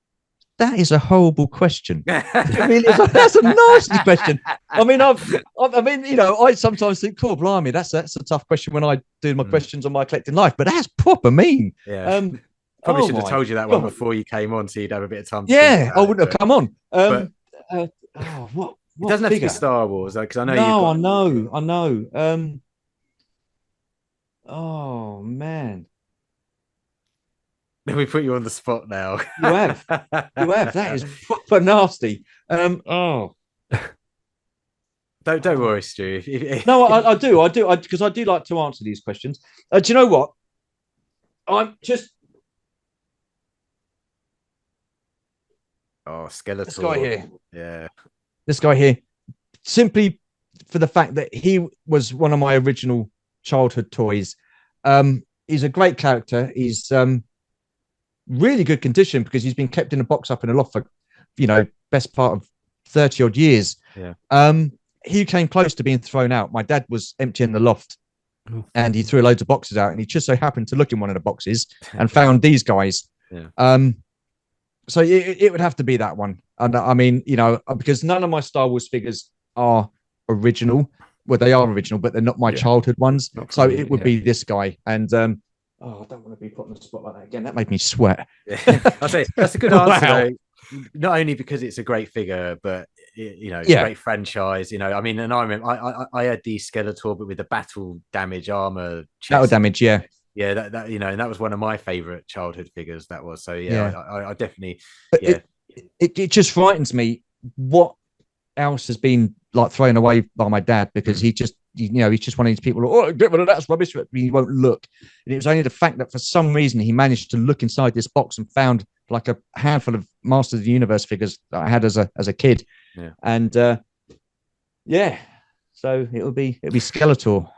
That is a horrible question. It really is. That's a nasty question. I mean, I sometimes think, cool, blimey, that's a tough question when I do my questions on my collecting life, but that's proper mean. Yeah. Probably should have told you that one before you came on, so you'd have a bit of time. I wouldn't have come on. What it doesn't have to be Star Wars, because I know. I know. Oh man. Let me put you on the spot now. You have. That is proper nasty. Don't worry, Stu. No, I do, because I do like to answer these questions. Do you know what? I'm just. Oh, Skeletor. This guy here. Yeah. This guy here, simply for the fact that he was one of my original childhood toys. He's a great character. He's really good condition because he's been kept in a box up in a loft for, best part of 30 odd years. Yeah. He came close to being thrown out. My dad was emptying the loft and he threw loads of boxes out, and he just so happened to look in one of the boxes and found these guys. Yeah. So it would have to be that one. And I mean, because none of my Star Wars figures are original. Well, they are original, but they're not my childhood ones. So it would be this guy. And I don't want to be put on the spot like that again. That made me sweat. I'll say that's a good answer. Wow. Not only because it's a great figure, but great franchise. I mean, and I remember I had the Skeletor, but with the battle damage armor. Battle damage, yeah. Yeah, that and that was one of my favorite childhood figures. That was so. Yeah. I definitely. It just frightens me what else has been like thrown away by my dad, because he just he's just one of these people who, get rid of that's rubbish, but he won't look. And it was only the fact that for some reason he managed to look inside this box and found like a handful of Masters of the Universe figures that I had as a kid. Yeah. And so it'll be Skeletor.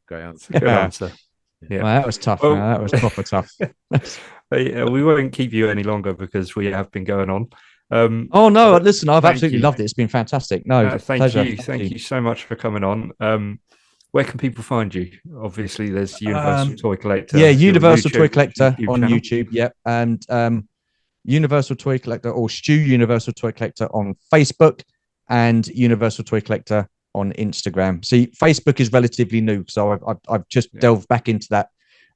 Great answer. Good answer. Yeah, well, that was tough. Well, that was proper tough. We won't keep you any longer because we have been going on. Oh no! Listen, I've absolutely loved it. It's been fantastic. No, thank you so much for coming on. Where can people find you? Obviously, there's Universal Toy Collector. Yeah, Universal Toy Collector on channel. YouTube. Yep, and Universal Toy Collector or Stu Universal Toy Collector on Facebook, and Universal Toy Collector on Instagram. See, Facebook is relatively new, so I've just delved back into that.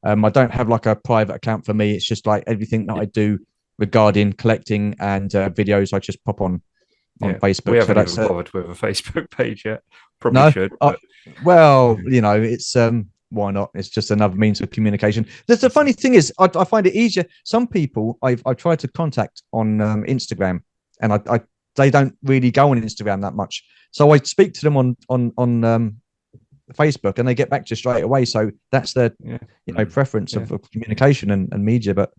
I don't have like a private account for me. It's just like everything that I do regarding collecting and videos, I just pop on Facebook. We haven't even bothered with a Facebook page yet. Probably should. Well, it's why not? It's just another means of communication. The funny thing is, I find it easier. Some people I've tried to contact on Instagram, and they don't really go on Instagram that much. So I speak to them on Facebook, and they get back to you straight away. So that's their preference of communication and media. But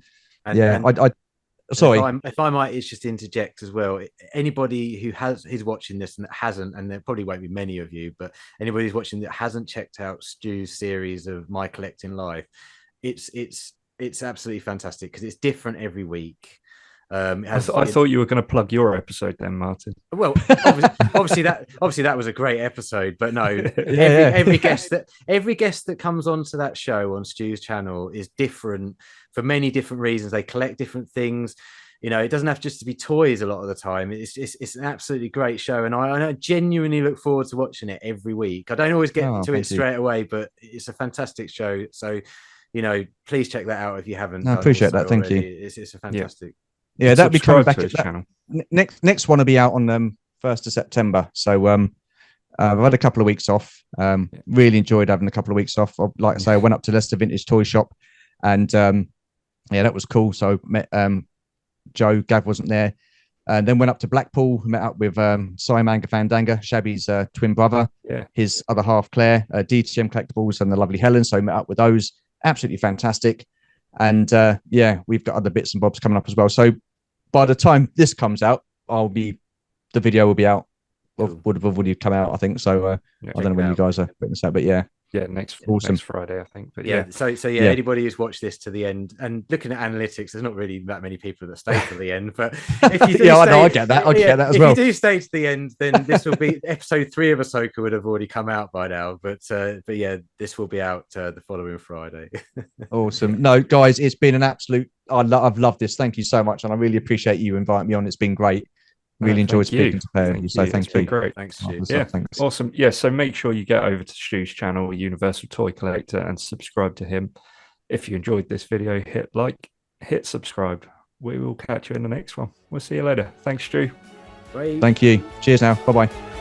sorry. If I might, it's just interject as well. Anybody who is watching this and that hasn't, and there probably won't be many of you, but anybody who's watching that hasn't checked out Stu's series of My Collecting Life, it's absolutely fantastic because it's different every week. I thought you were going to plug your episode then, Martin. Well, obviously that was a great episode, but no, every guest that comes onto that show on Stu's channel is different for many different reasons. They collect different things. It doesn't have just to be toys a lot of the time. It's an absolutely great show, and I genuinely look forward to watching it every week. I don't always get to it straight away, but it's a fantastic show. So, please check that out if you haven't. I appreciate that. Thank you. It's a fantastic. Yeah, that'll be coming back to his channel. Next one will be out on 1st of September. So I've had a couple of weeks off. Really enjoyed having a couple of weeks off. Like I say, I went up to Leicester Vintage Toy Shop, and yeah, that was cool. So met Joe. Gav wasn't there. And then went up to Blackpool, met up with Simon Gafandanga, Shabby's twin brother, his other half, Claire, DTM Collectibles, and the lovely Helen. So met up with those. Absolutely fantastic. And yeah, we've got other bits and bobs coming up as well. So by the time this comes out, the video will be out. Would have already come out, I think. So I don't know when you guys are putting this out, but yeah. Yeah, next Friday, I think. But yeah. So anybody who's watched this to the end, and looking at analytics, there's not really that many people that stay to the end. But if you do I get that. I get that as well. If you do stay to the end, then this will be episode 3 of Ahsoka would have already come out by now. But yeah, this will be out the following Friday. Awesome. No, guys, it's been an absolute. I've loved this. Thank you so much, and I really appreciate you inviting me on. It's been great. Really enjoyed speaking to pair of you. So thank you. Great. Thanks, Stu. Yeah, thanks. Awesome. Yeah, so make sure you get over to Stu's channel, Universal Toy Collector, and subscribe to him. If you enjoyed this video, hit like, hit subscribe. We will catch you in the next one. We'll see you later. Thanks, Stu. Bye. Thank you. Cheers now. Bye-bye.